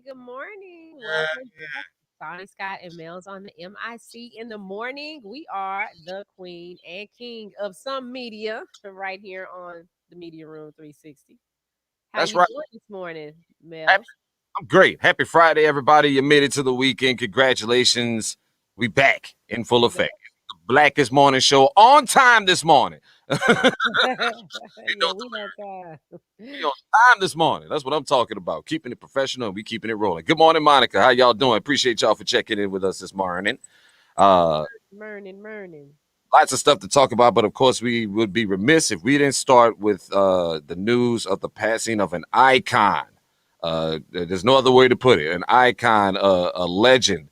Good morning. Welcome back. Shani Scott and Melz on the M.I.C. in the morning. We are the queen and king of some media right here on the Media Room 360. How That's you right. doing this morning, Happy, Melz? I'm great. Happy Friday, everybody. You made it to the weekend. Congratulations. We back in full We back. effect. The blackest morning show on time this morning. You know, Yeah, we on time. we on time this morning. That's what I'm talking about. Keeping it professional and we keeping it rolling. Good morning, Monica. How y'all doing? Appreciate y'all for checking in with us this morning. Uh, Morning. Lots of stuff to talk about, but of course, we would be remiss if we didn't start with the news of the passing of an icon. There's no other way to put it. An icon, a legend,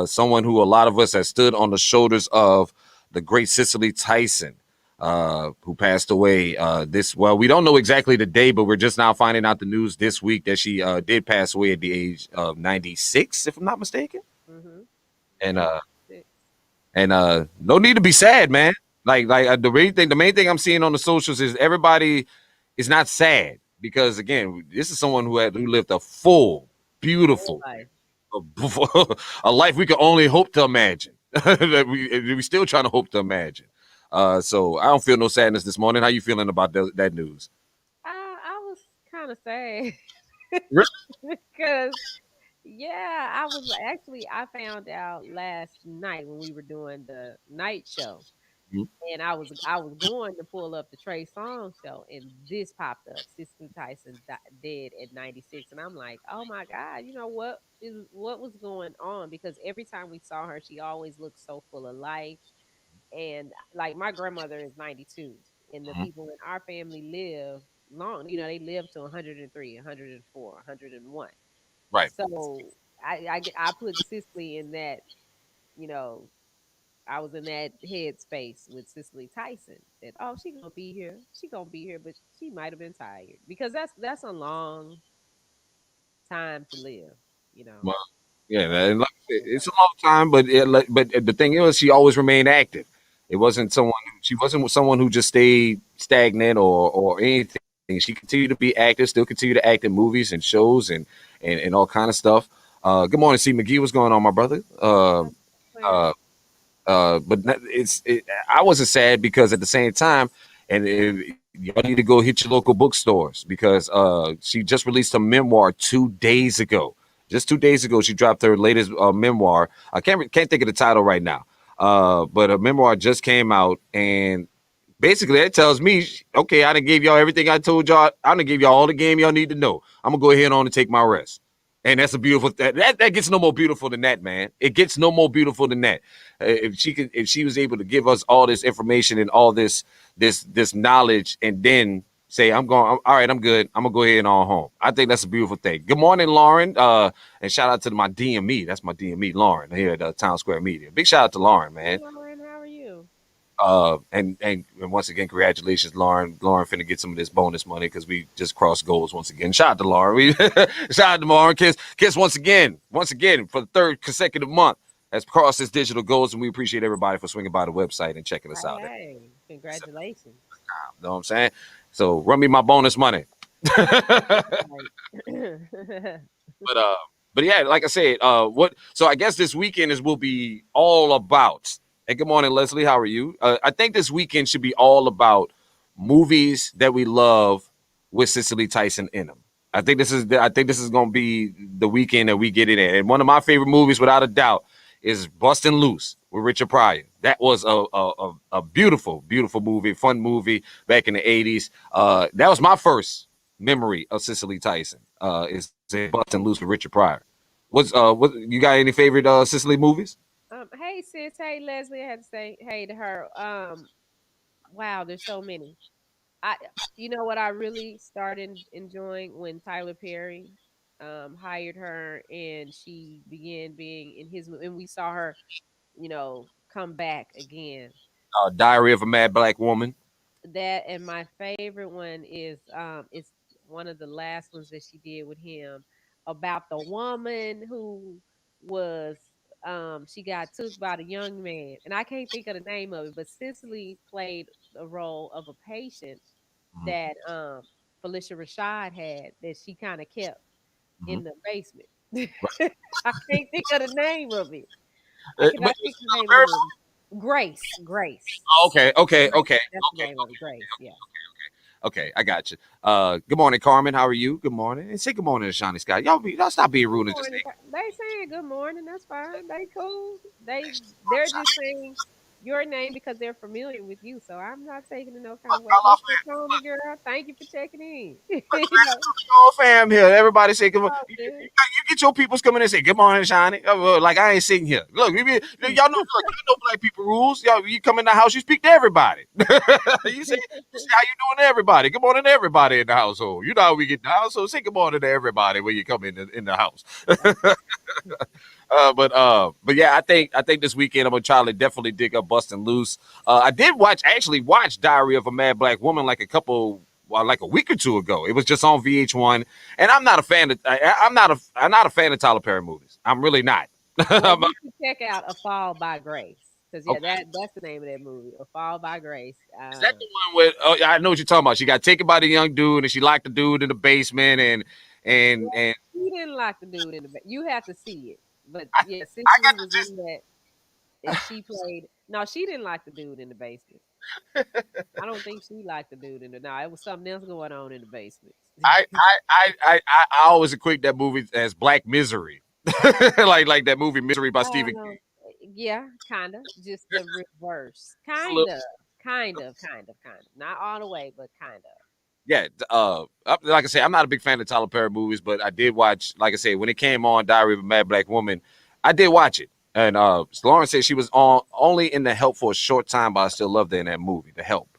someone who a lot of us have stood on the shoulders of, the great Cicely Tyson, who passed away well, we don't know exactly the day, but we're just now finding out the news this week that she did pass away at the age of 96, if I'm not mistaken. Mm-hmm. And 96. no need to be sad, man. The main thing I'm seeing on the socials is everybody is not sad because again, this is someone who lived a full, Full beautiful, life. a life we could only hope to imagine. That we still trying to hope to imagine. So I don't feel no sadness this morning. How you feeling about that news? I was kind of sad Really? because yeah, I found out last night when we were doing the night show, Mhm. and I was going to pull up the Trey Songz show, and this popped up. Cicely Tyson dead at 96, and I'm like, oh my god, what was going on? Because every time we saw her, she always looked so full of life, and like my grandmother is 92, and the Mhm. people in our family live long. They live to 103, 104, 101. Right. So I put Cicely in that, you know, I was in that headspace with Cicely Tyson that, oh, she gonna be here, but she might have been tired because that's a long time to live, you know. Well, yeah, So man. Like I said, I'm it's a like, long time, but the thing is, she always remained active. It wasn't someone. She wasn't someone who just stayed stagnant or anything. She continued to be active, still continue to act in movies and shows and all kind of stuff. Good morning, C. McGee. What's going on, my brother? Uh, Clarence. I wasn't sad because at the same time, y'all need to go hit your local bookstores because she just released a memoir 2 days ago. Just 2 days ago, she dropped her latest memoir. I can't think of the title right now, but a memoir just came out, and basically that tells me, okay, I done gave y'all everything I told y'all. I done gave y'all all the game y'all need to know. I'm gonna go ahead on and take my rest. And that's a beautiful that gets no more beautiful than that, man. It gets no more beautiful than that. If she was able to give us all this information and all this knowledge, and then say, all right, I'm good. I'm gonna go ahead and on home. I think that's a beautiful thing. Good morning, Lauren. And shout out to my DME. That's my DME, Lauren, here at Town Square Media. Big shout out to Lauren, Hey man. Lauren, how are you? And once again, congratulations, Lauren. Lauren finna get some of this bonus money because we just crossed goals once again. Shout out to Lauren. Shout out to Lauren. Kiss once again for the third consecutive month has crossed his digital goals, and we appreciate everybody for swinging by the website and checking us out. You Hey, congratulations. know what I'm saying? So run me my bonus money. but Right. uh, but yeah, like I said, what? So I guess this weekend will be all about. And good morning, Leslie. How are you? I think this weekend should be all about movies that we love with Cicely Tyson in them. I think this is going to be the weekend that we get it in. And one of my favorite movies, without a doubt, is Bustin' Loose with Richard Pryor. That was a beautiful, beautiful movie, fun movie back in the '80s. That was my first memory of Cicely Tyson. Is Bustin' Loose with Richard Pryor. What you got any favorite Cicely movies? Hey sis, hey Leslie. I had to say hey to her. Wow, there's so many. I you know what I really started enjoying when Tyler Perry hired her and she began being in his and we saw her, come back again. Diary of a Mad Black Woman. That and my favorite one is it's one of the last ones that she did with him about the woman who was she got took by the young man and I can't think of the name of it, but Cicely played the role of a patient Mhm, that Felicia Rashad had that she kind of kept mhm. in the basement. Right. I can't think of the name of it. I But cannot think of the name of the very movie. Grace. Grace. okay, okay, Grace. okay, That's the okay, name of it. Grace. Yeah. okay. I got you. Good morning, Carmen. How are you? Good morning. And say good morning to Shani Scott. Y'all stop being Good rude and just say morning. They saying good morning. That's fine. They cool. They're just saying your name because they're familiar with you. So I'm not taking it no kind of way. What's up, Tony girl? Thank you for checking in. whole fam here. Everybody say good morning. All good. You get your peoples coming in and say good morning, Shiny. Like I ain't sitting here. Look, y'all know. Look, y'all know black people rules. Y'all, you come in the house, you speak to everybody. You say how you doing to everybody. Good morning to everybody in the household. You know how we get in the household. Say good morning to everybody when you come in the house. But yeah, I think this weekend I'm gonna try to definitely dig up Bustin' Loose. I did actually watch Diary of a Mad Black Woman like a week or two ago. It was just on VH1, and I'm not a fan of I'm not a fan of Tyler Perry movies. I'm really not. Well, I'm- you should check out A Fall by Grace. Because yeah, okay, that's the name of that movie. A Fall by Grace. is that the one with? Oh, yeah, I know what you're talking about. She got taken by the young dude, and she locked the dude in the basement, and He didn't like the dude in the back. You have to see it. But I, yeah, I Cicely got was the gist. in that and she played no, she didn't like the dude in the basement. I don't think she liked the dude in the no, it was something else going on in the basement. I always equate that movie as Black Misery, like that movie Misery by Stephen Um, King. yeah, kinda. Just the reverse. It's a little, Kind of. Not all the way, but kind of. yeah. Like I say, I'm not a big fan of Tyler Perry movies, but I did watch. Like I say, when it came on Diary of a Mad Black Woman, I did watch it. And Lauren said she was on only in The Help for a short time, but I still loved her in that movie, The Help.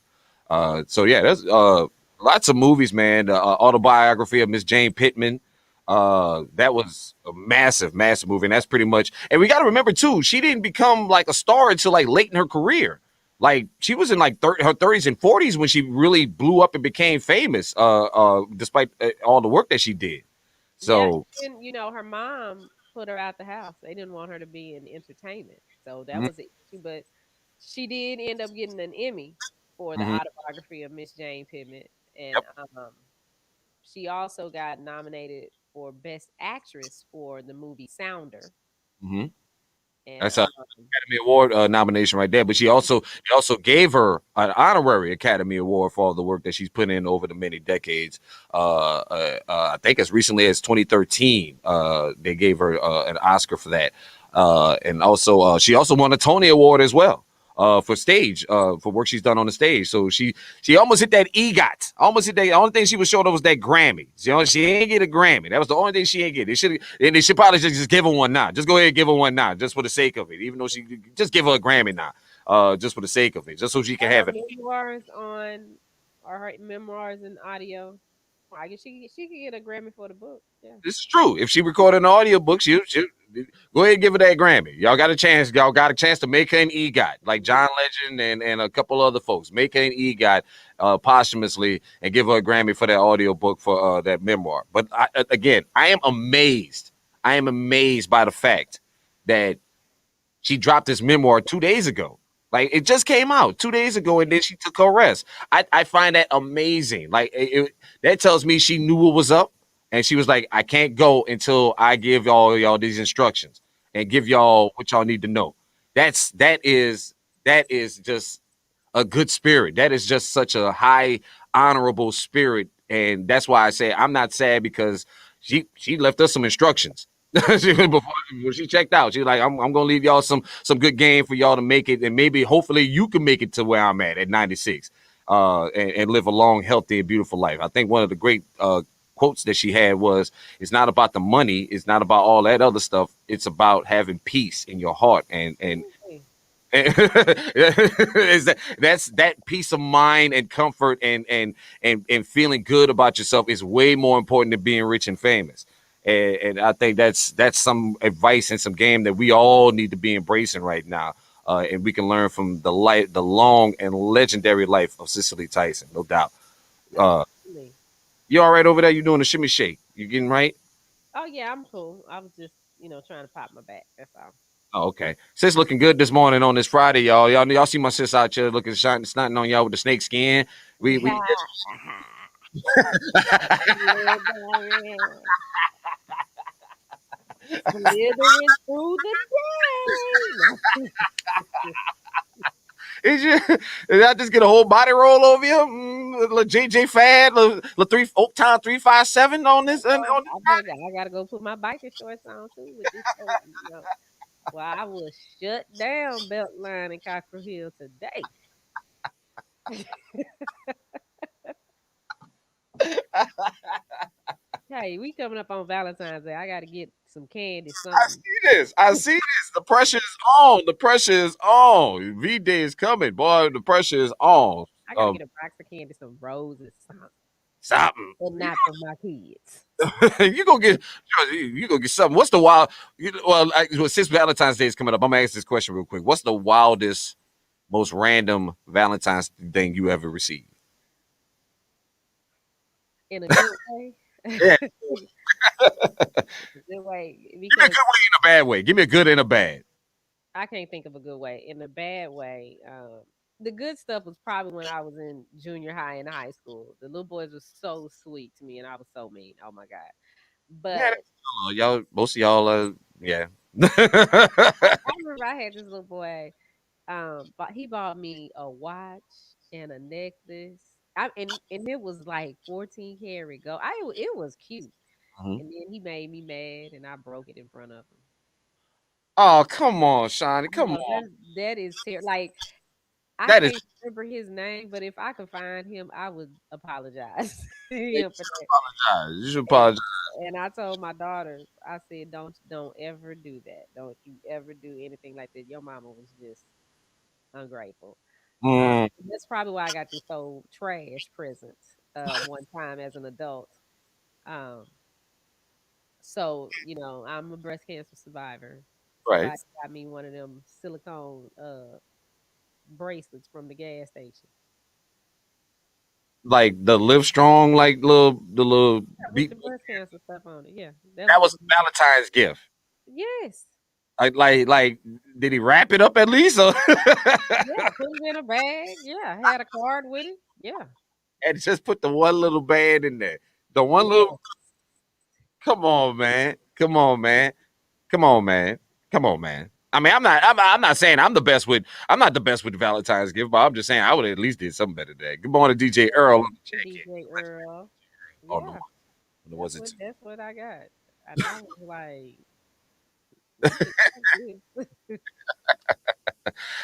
So yeah, there's lots of movies, man. The autobiography of Miss Jane Pittman. That was a massive, massive movie, and that's pretty much. And we got to remember too, she didn't become like a star until like late in her career. Like she was in like her 30s and 40s when she really blew up and became famous. Despite all the work that she did. Yeah, So and her mom put her out the house. They didn't want her to be in entertainment. So that mhm, was the issue. But she did end up getting an Emmy for the mhm, autobiography of Miss Jane Pittman. And yep, she also got nominated for Best Actress for the movie Sounder. mhm. And That's Academy Award nomination right there. But they also gave her an honorary Academy Award for all the work that she's put in over the many decades. I think as recently as 2013, they gave her an Oscar for that. And also, she also won a Tony Award as well. For stage, for work she's done on the stage, so she almost hit that EGOT. Almost hit that. The only thing she was short of was that Grammy. She ain't get a Grammy. That was the only thing she ain't get. They should probably just give her one now. Just go ahead and give her one now, just for the sake of it. Even though she just give her a Grammy now, just for the sake of it, just so she can her have it. memoirs on, or her memoirs and audio. I guess she could get a Grammy for the book. Yeah. This is true. If she recorded an audiobook, she go ahead and give her that Grammy. Y'all got a chance. Y'all got a chance to make her an EGOT, like John Legend and a couple other folks. Make her an EGOT posthumously and give her a Grammy for that audiobook for that memoir. But again, I am amazed. I am amazed by the fact that she dropped this memoir 2 days ago. Like it just came out 2 days ago, and then she took her rest. I find that amazing. Like that tells me she knew what was up, and she was like, "I can't go until I give y'all these instructions and give y'all what y'all need to know." That is just a good spirit. That is just such a high, honorable spirit, and that's why I say I'm not sad because she left us some instructions. Before when she checked out, she's like, I'm gonna leave y'all some good game for y'all to make it, and maybe hopefully you can make it to where I'm at 96, and live a long, healthy, and beautiful life. I think one of the great quotes that she had was, "It's not about the money, it's not about all that other stuff. It's about having peace in your heart and Okay. Is that's that peace of mind and comfort and feeling good about yourself is way more important than being rich and famous. And I think that's some advice and some game that we all need to be embracing right now. And we can learn from the long and legendary life of Cicely Tyson, no doubt. Uh, Absolutely. you all right over there? You doing a shimmy shake? You getting right? Oh yeah, I'm cool. I was just, trying to pop my back. That's all. Oh, okay. Sis looking good this morning on this Friday, y'all. Y'all see my sis out here looking shiny, snotting on y'all with the snake skin. We Slithering, slithering through the day. No. is you did I just get a whole body roll over you? Little JJ Fad, little three Oak Town 357 on this on this. I gotta go put my biking shorts on too with this coat. Well, I will shut down Beltline and Cockrell Hill today. Hey, we coming up on Valentine's Day. I gotta get some candy, I something. see this. I see this. The pressure is on. The pressure is on. V Day is coming, boy. The pressure is on. I gotta Um, get a box of candy, some roses, something, something. but not for my kids. You gonna get you gonna get something. What's the wild? Well, since Valentine's Day is coming up, I'm gonna ask this question real quick. What's the wildest, most random Valentine's thing you ever received? In a good way. Yeah, Good way, give me a because good way and a bad way. Give me a good and a bad. I can't think of a good way. In a bad way, the good stuff was probably when I was in junior high and high school. The little boys were so sweet to me, and I was so mean. Oh my god! Yeah, But y'all. Most of y'all. Yeah. I remember I had this little boy. But he bought me a watch and a necklace. And it was like 14 karat gold. It was cute. Mhm. And then he made me mad, and I broke it in front of him. Oh, come on, Shani. I Come know on. that is terrible. Like, I That is can't remember his name, but if I could find him, I would apologize to you him for should that. apologize. You should And apologize. and I told my daughters, I said, don't ever do that. Don't you ever do anything like that. Your mama was just ungrateful. Mm, That's probably why I got this whole trash present one time as an adult. Um, so I'm a breast cancer survivor. right. Somebody got me one of them silicone bracelets from the gas station. Like the Live Strong, like the little Yeah, with beat. the breast cancer stuff on it. Yeah, that That was was Valentine's gift. yes. Like, did he wrap it up at least? Or Yeah, put it in a bag. Yeah, I had a card with it. Yeah. and just put the one little band in there. The one Yeah. little. Come on, man. Come on, man. Come on, man. Come on, man. I mean, I'm not saying I'm not the best with the Valentine's gift, but I'm just saying I would at least did something better than that. Good morning, DJ Earl on the check in. DJ Earl. Oh no, Yeah, no, was it? that's what I got. And I was like, you did not good.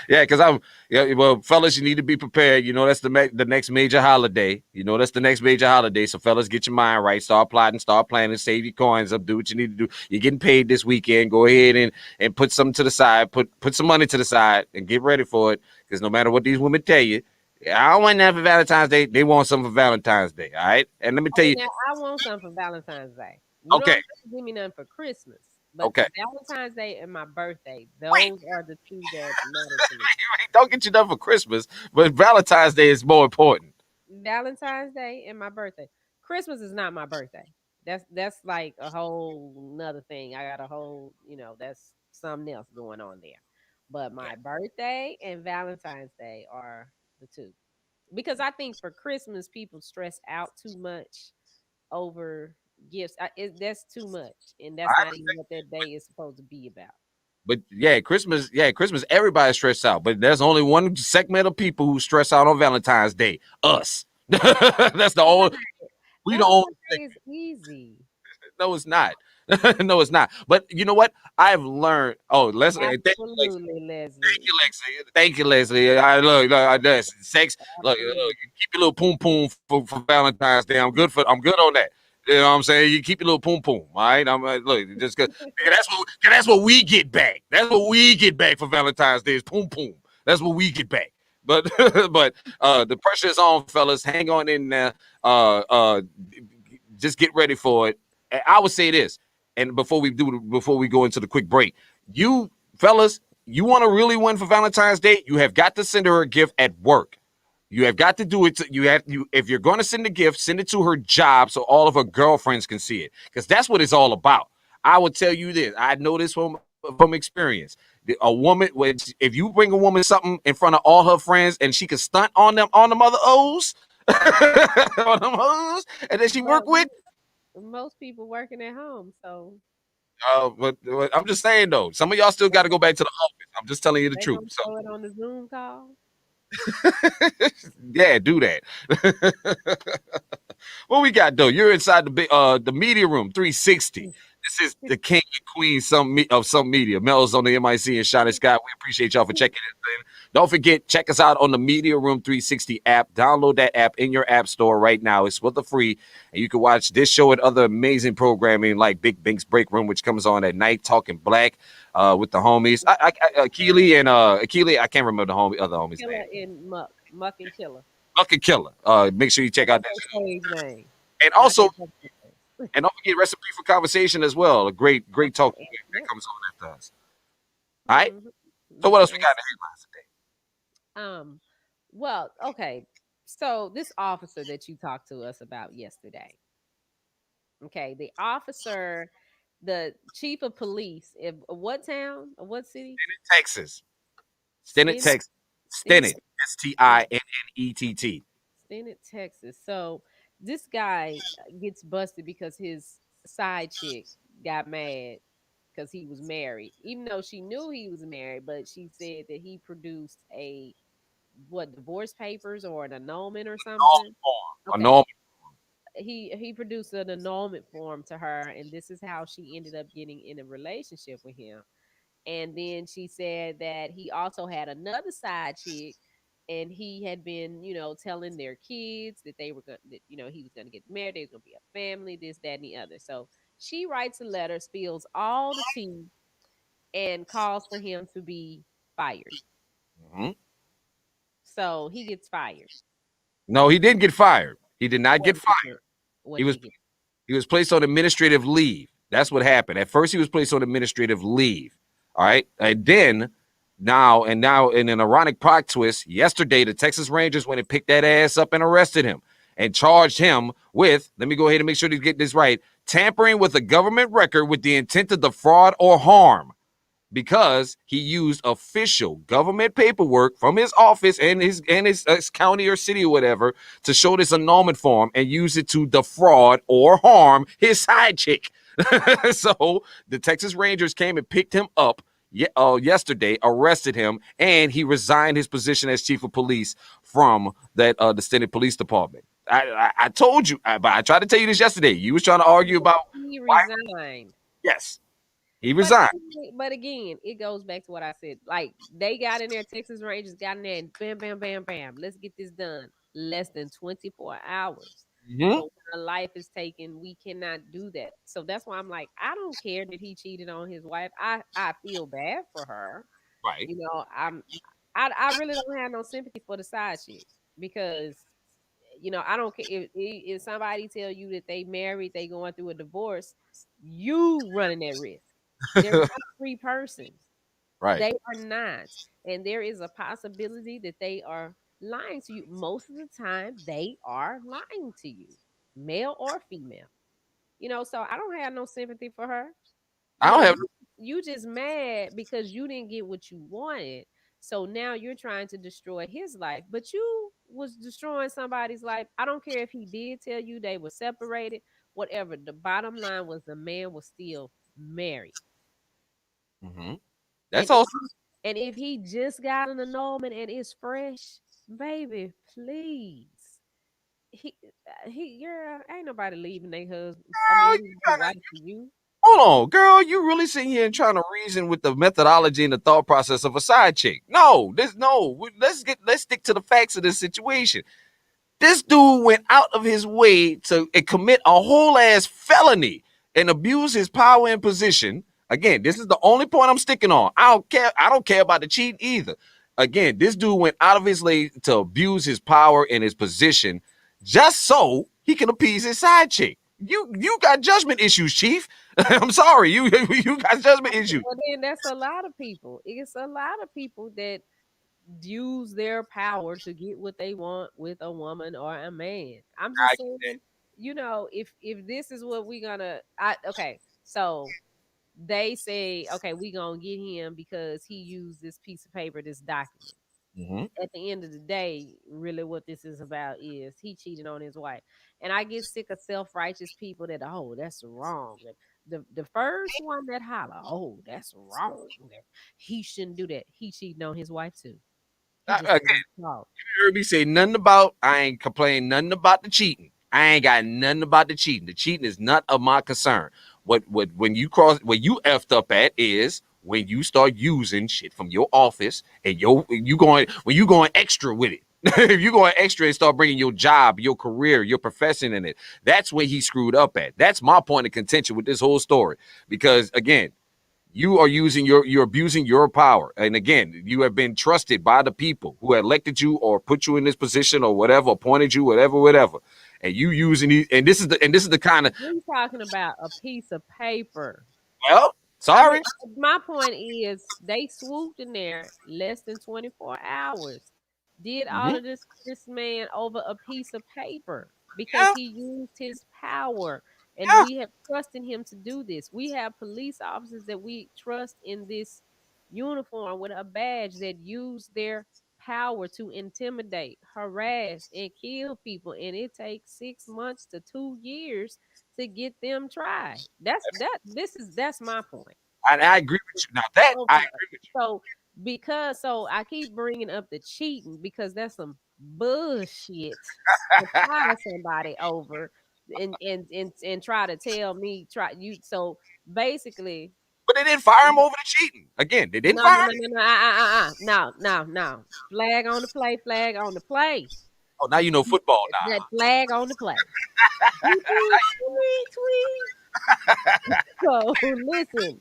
Yeah, because I'm yeah. Well, fellas, you need to be prepared. That's the next major holiday. That's the next major holiday. So, fellas, get your mind right. Start plotting. Start planning. Save your coins up. Do what you need to do. You're getting paid this weekend. Go ahead and put something to the side. Put some money to the side and get ready for it. Because no matter what these women tell you, I don't want that for Valentine's Day. They want something for Valentine's Day. All right. And let me tell Okay, you. now I want something for Valentine's Day. You don't Okay. have to give me nothing for Christmas, but Okay. Valentine's Day and my birthday, Wait. those are the two that matter to me. Don't get you done for Christmas, but Valentine's Day is more important. Valentine's Day and my birthday. Christmas is not my birthday. That's like a whole nother thing. I got a whole, that's something else going on there. But my birthday and Valentine's Day are the two. Because I think for Christmas people stress out too much over gifts. That's too much, and that's not even what that day is supposed to be about. But Christmas, everybody's stressed out. But there's only one segment of people who stress out on Valentine's Day. Us. That's the Why? only we the only Valentine's thing. Day is easy. No, it's not. No, it's not. But you know what? I've learned. Oh, Leslie, thank you, Leslie. Absolutely, Thank Leslie. you, Leslie. Thank you, Leslie. I look, this sex. Look, Absolutely. keep your little poom poom for Valentine's Day. I'm good on that. You know what I'm saying? You keep your little poom poom, all right? I'm look, just cause that's what we get back. That's what we get back for Valentine's Day is poom poom. That's what we get back. But but the pressure is on, fellas. Hang on in there. Just get ready for it. And I would say this, and before we go into the quick break, you fellas, you want to really win for Valentine's Day, you have got to send her a gift at work. You have got to do it. You if you're going to send a gift, send it to her job so all of her girlfriends can see it, because that's what it's all about. I would tell you this. I know this from experience. A woman, if you bring a woman something in front of all her friends and she can stunt on them other O's, on them O's, and then she work Well, with. most people working at home, so But I'm just saying though, some of y'all still got to go back to the office. I'm just telling you the they truth. gonna So show it on the Zoom call. yeah, do that. What we got though? You're inside the media room 360. This is the king and queen of some media. Mel's on the M.I.C. and Shani Scott. We appreciate y'all for checking in. Don't forget, check us out on the Media Room 360 app. Download that app in your app store right now. It's for the free, and you can watch this show and other amazing programming like Big Bink's Break Room, which comes on at night, talking black with the homies. Keely and Keely. I can't remember the other homies' name. Killer and Muck and Killer. Lucky Killer. Make sure you check out that Their show. stage name, And not also, their public name. and don't forget Recipe for Conversation as well. A great talk And, that yep. comes on after us. All right. Mhm. So what else we And got in the headlines today? um, well, okay. So this officer that you talked to us about yesterday, okay, the officer, the chief of police, of what town, of what city? Texas. Stinnett, Stinnett, Texas. Stinnett, Stinnett. Stinnett, Stinnett. Stinnett, Texas. So this guy gets busted because his side chick got mad because he was married, even though she knew he was married, but she said that he produced a what divorce papers or an annulment or something. A Okay, normal. he produced an annulment form to her, and this is how she ended up getting in a relationship with him. And then she said that he also had another side chick, and he had been, telling their kids that they were going, that he was going to get married, they was going to be a family, this, that, and the other. So she writes a letter, spills all the tea, and calls for him to be fired. Mhm. So he gets fired. No, he didn't get fired. He did not What get did he fired. get? What He did was he get? he was placed on administrative leave. That's what happened. At first, he was placed on administrative leave. All right, and then now in an ironic plot twist, yesterday the Texas Rangers went and picked that ass up and arrested him and charged him with. Let me go ahead and make sure to get this right: tampering with a government record with the intent to defraud or harm, because he used official government paperwork from his office and his county or city or whatever to show this annulment form and use it to defraud or harm his side chick. So the Texas Rangers came and picked him up yesterday, arrested him, and he resigned his position as chief of police from the Stinnett Police Department. I told you, but I tried to tell you this yesterday. You was trying to argue about He why. resigned. Yes, he But resigned. but again, it goes back to what I said. Like they got in there, Texas Rangers got in there, and bam, bam, bam, bam. Let's get this done. Less than 24 hours. Mhm. But when a life is taken, we cannot do that. So that's why I'm like, I don't care that he cheated on his wife. I feel bad for her. Right. I really don't have no sympathy for the side chick because I don't care if somebody tell you that they married, they going through a divorce, you running that risk. They're not free persons. Right. They are not. And there is a possibility that they are lying to you. Most of the time, they are lying to you, male or female. So I don't have no sympathy for her. I You don't know, have. you just mad because you didn't get what you wanted. So now you're trying to destroy his life, but you was destroying somebody's life. I don't care if he did tell you they were separated, whatever. The bottom line was the man was still married. Hmm. And That's if all. he, and if he just got an annulment and it's fresh, baby, please. Girl, ain't nobody leaving their husband. I Girl, mean, you leaving their trying wife to, for you. hold on, girl. You really sitting here and trying to reason with the methodology and the thought process of a side chick? No, this no. Let's stick to the facts of this situation. This dude went out of his way to commit a whole ass felony and abuse his power and position. Again, this is the only point I'm sticking on. I don't care. I don't care about the cheating either. Again, this dude went out of his way to abuse his power and his position just so he can appease his side chick. You got judgment issues, Chief. I'm sorry. You got judgment issues. Well, then that's a lot of people. It's a lot of people that use their power to get what they want with a woman or a man. I'm I just get that. saying, if this is what we gonna, okay, so they say, okay, we gonna get him because he used this piece of paper, this document. Mm-hmm. At the end of the day, really what this is about is he cheated on his wife. And I get sick of self-righteous people that, oh, that's wrong. And the first one that holler, oh, that's wrong. He shouldn't do that. He cheating on his wife too. He just Again, ain't caught. you heard me say nothing about. I ain't complaining nothing about the cheating. I ain't got nothing about the cheating. The cheating is not of my concern. What when you cross where you effed up at is when you start using shit from your office and you going when you going extra with it. If you going extra and start bringing your job, your career, your profession in it, that's where he screwed up at. That's my point of contention with this whole story. Because again, you are using you're abusing your power, and again, you have been trusted by the people who elected you or put you in this position or whatever, appointed you, whatever, and you using these, and this is the kind of, We talking about a piece of paper. well, I mean, sorry. my point is they swooped in there less than 24 hours. Did all Mm-hmm. of this man over a piece of paper because Yeah, he used his power, and yeah. we have trusted him to do this. We have police officers that we trust in this uniform with a badge that use their power to intimidate, harass, and kill people, and it takes 6 months to 2 years to get them tried. That's my point. I agree with you. Now that So, I agree with you. so so I keep bringing up the cheating because that's some bullshit to fire somebody over and try to tell me try you. So basically, But they didn't fire him over the cheating. Again, they didn't no, no, fire him. no, no, no, no, no, no. Flag on the play, flag on the play. Oh, now you know football That now. flag on the play. Tweet, tweet, tweet, tweet. So listen,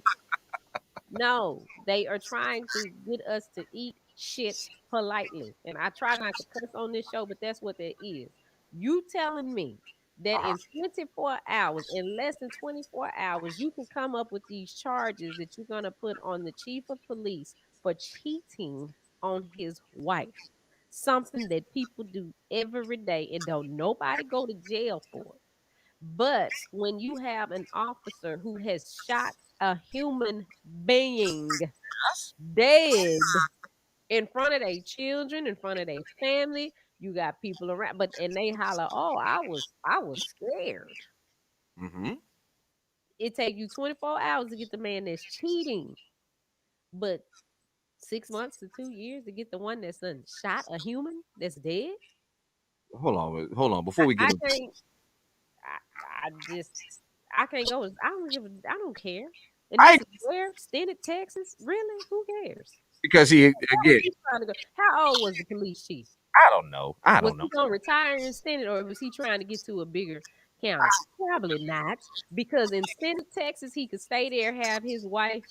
no, they are trying to get us to eat shit politely. And I try not to cuss on this show, but that's what that is. You telling me that Uh-huh. in 24 hours, in less than 24 hours, you can come up with these charges that you're going to put on the chief of police for cheating on his wife. Something that people do every day and don't nobody go to jail for. But when you have an officer who has shot a human being Yes. dead in front of their children, in front of their family, you got people around, but and they holler, "Oh, I was scared." Mm-hmm. It take you 24 hours to get the man that's cheating, but 6 months to 2 years to get the one that's done shot a human that's dead. Hold on. Before I, we get I into, can't. I just I can't go. I don't care. And I this is where Stinnett, Texas. Really? Who cares? because he Where was again, he trying to go? How old was the police chief? I don't know. I Was don't know he gonna retire in Stinnett, or was he trying to get to a bigger county? Probably not, because in Stinnett, Texas, he could stay there, have his wife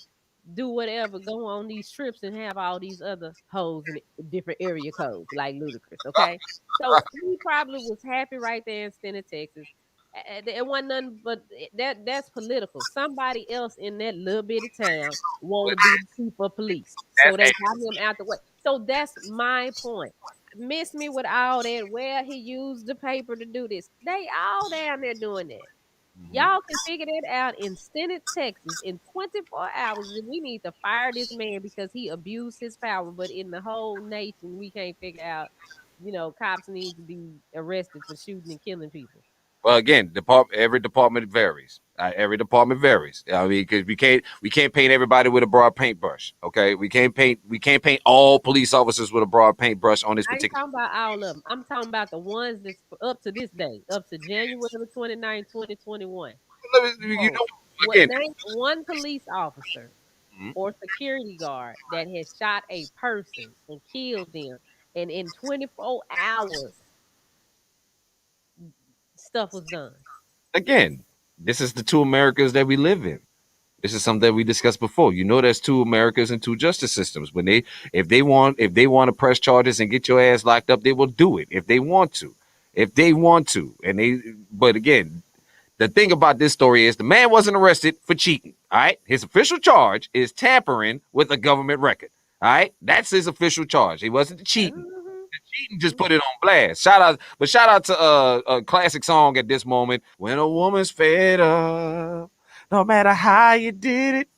do whatever, go on these trips, and have all these other hoes in different area codes, like Ludacris. Okay, so he probably was happy right there in Stinnett, Texas. It wasn't nothing but that's political. Somebody else in that little bitty town want to be the chief of police, so that's they got him out the way. So that's my point. Miss me with all that. Where he used the paper to do this, they all down there doing that. mm-hmm. Y'all can figure that out in Stinnett, Texas in 24 hours. And we need to fire this man because he abused his power. But in the whole nation, we can't figure out, cops need to be arrested for shooting and killing people. Well, again, every department varies. Every department varies. I mean, because we can't paint everybody with a broad paintbrush. Okay, we can't paint all police officers with a broad paintbrush on this I ain't particular. talking about all of them. I'm talking about the ones that's up to this day, up to January 29, 2021. You No. know, What again, name one police officer mhm. or security guard that has shot a person and killed them, and in 24 hours stuff was done. Again, this is the two Americas that we live in. This is something that we discussed before. You know, there's two Americas and two justice systems. When if they want to press charges and get your ass locked up, they will do it if they want to. If they want to. But again, the thing about this story is the man wasn't arrested for cheating. All right. His official charge is tampering with a government record. All right. That's his official charge. He wasn't cheating. Mhm. Cheating just put it on blast. Shout out to a classic song at this moment. When a woman's fed up, no matter how you did it,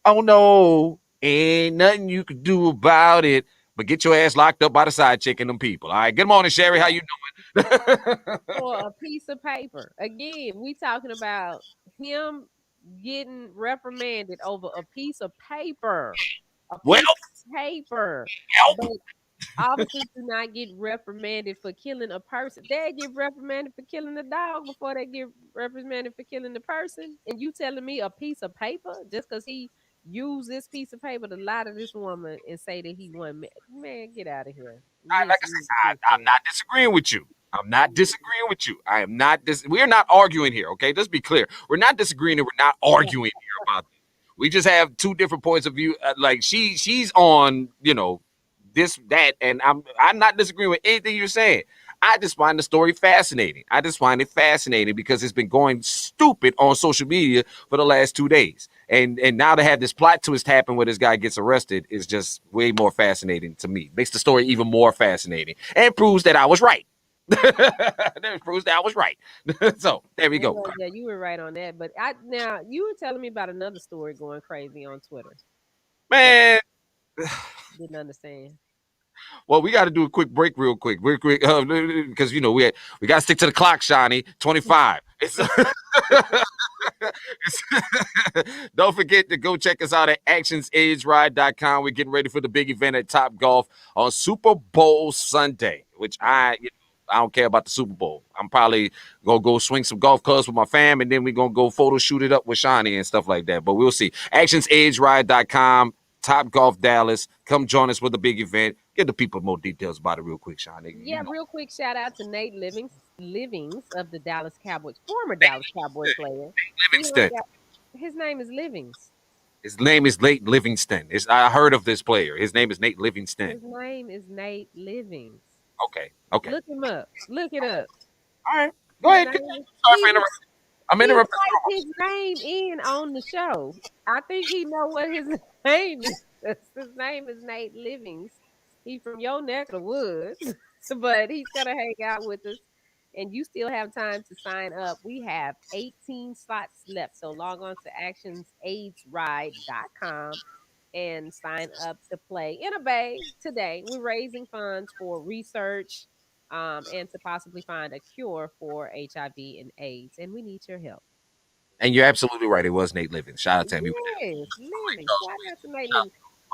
oh no, ain't nothing you can do about it. But get your ass locked up by the side chick and them people. All right. Good morning, Sherry. How you doing? For a piece of paper. Again, we talking about him getting reprimanded over a piece of paper. A Well, piece of paper. help. But officers do not get reprimanded for killing a person. They get reprimanded for killing the dog before they get reprimanded for killing the person. And you telling me a piece of paper just because he used this piece of paper to lie to this woman and say that he wasn't man, get out of here. Like I said, I'm not disagreeing with you. I'm not disagreeing with you. I am not we're not arguing here, okay? Let's be clear. We're not disagreeing and we're not arguing here about this. We just have two different points of view. Like she's on, this, that, and I'm not disagreeing with anything you're saying. I just find the story fascinating. I just find it fascinating because it's been going stupid on social media for the last 2 days. And now to have this plot twist happen where this guy gets arrested is just way more fascinating to me. Makes the story even more fascinating and proves that I was right. That proves that I was right. So there we go. Well, yeah, you were right on that. But now you were telling me about another story going crazy on Twitter that Man, I didn't understand. well, we got to do a quick break real quick, because we got to stick to the clock, Shani. 25. Don't forget to go check us out at actionsageride.com. We're getting ready for the big event at Top Golf on Super Bowl Sunday, which I don't care about the Super Bowl. I'm probably gonna go swing some golf clubs with my fam, and then we're gonna go photo shoot it up with Shani and stuff like that. But we'll see. ActionsAgeRide.com, Top Golf Dallas. Come join us for the big event. Give the people more details about it real quick, Shani. Yeah, real quick shout out to Nate Livings of the Dallas Cowboys, former Dallas Cowboy player. He Livingston. hung out. His name is Livings. His name is Nate Livingston. I heard of this player. His name is Nate Livingston. His name is Nate Livings. Okay. Okay. Look him up. Look it up. All right. Go His ahead. name is, Sorry for interrupting. I'm he interrupting. typed his name in on the show. I think he know what his name is. His name is Nate Livings. He from your neck of the woods, but he's gonna hang out with us. And you still have time to sign up. We have 18 slots left. So log on to actionsaidride.com and sign up to play in a bay today. We're raising funds for research and to possibly find a cure for HIV and AIDS. And we need your help. And you're absolutely right. It was Nate Living. Shout out to him. He went Yes, living. down. Shout out to Nate Shout out. Living.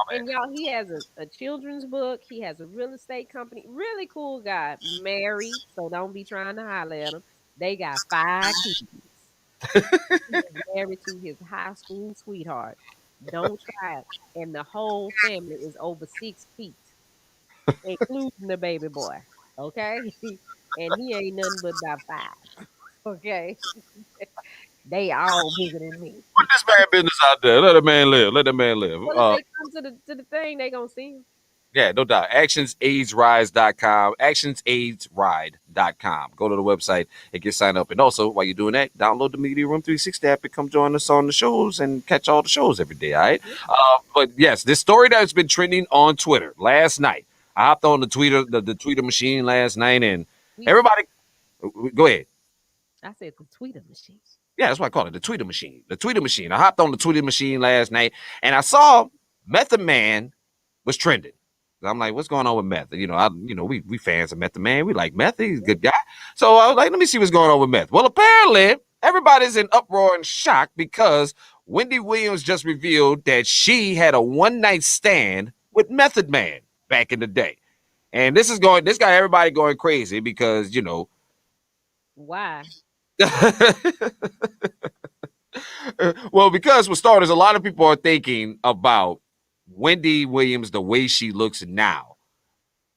My And bad. y'all, he has a children's book. He has a real estate company. Really cool guy. Married, so don't be trying to holler at him. They got 5 kids. He is married to his high school sweetheart. Don't try it. And the whole family is over 6 feet, including the baby boy. Okay? And he ain't nothing but about 5. Okay? They all bigger than me. Put this man business out there. Let a man live. Let the man live. Well, if they come to the thing, they gonna see him. Yeah, no doubt. ActionsAidsRide.com. ActionsAidsRide.com. Go to the website and get signed up. And also, while you're doing that, download the Media Room 360 app and come join us on the shows and catch all the shows every day. All right. But yes, this story that's been trending on Twitter last night. I hopped on the Twitter machine last night, and Tweet. everybody, go ahead. I said the tweeter machine. Yeah, that's what I call it, the Twitter machine. The Twitter machine. I hopped on the Twitter machine last night, and I saw Method Man was trending. I'm like, what's going on with Meth? We fans of Method Man. We like Meth. He's a good guy. So I was like, let me see what's going on with Meth. Well, apparently everybody's in uproar and shock because Wendy Williams just revealed that she had a one-night stand with Method Man back in the day. And this got everybody going crazy because, Why? well, because for starters, a lot of people are thinking about Wendy Williams the way she looks now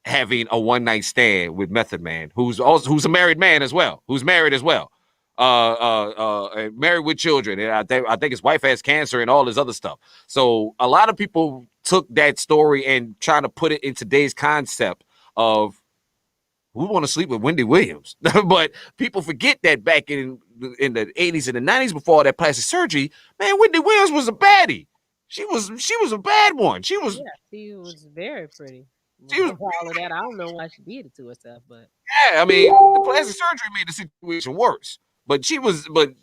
having a one night stand with Method Man, who's a married man as well, who's married as well, married with children, and I think his wife has cancer and all this other stuff. So a lot of people took that story and trying to put it in today's concept of we want to sleep with Wendy Williams. But people forget that back in the 80s and the 90s before all that plastic surgery, man, Wendy Williams was a baddie. She was a bad one. She was Yeah, she was very pretty she was before all of that. I don't know why she did it to herself, but yeah, I mean, the plastic surgery made the situation worse. But she was but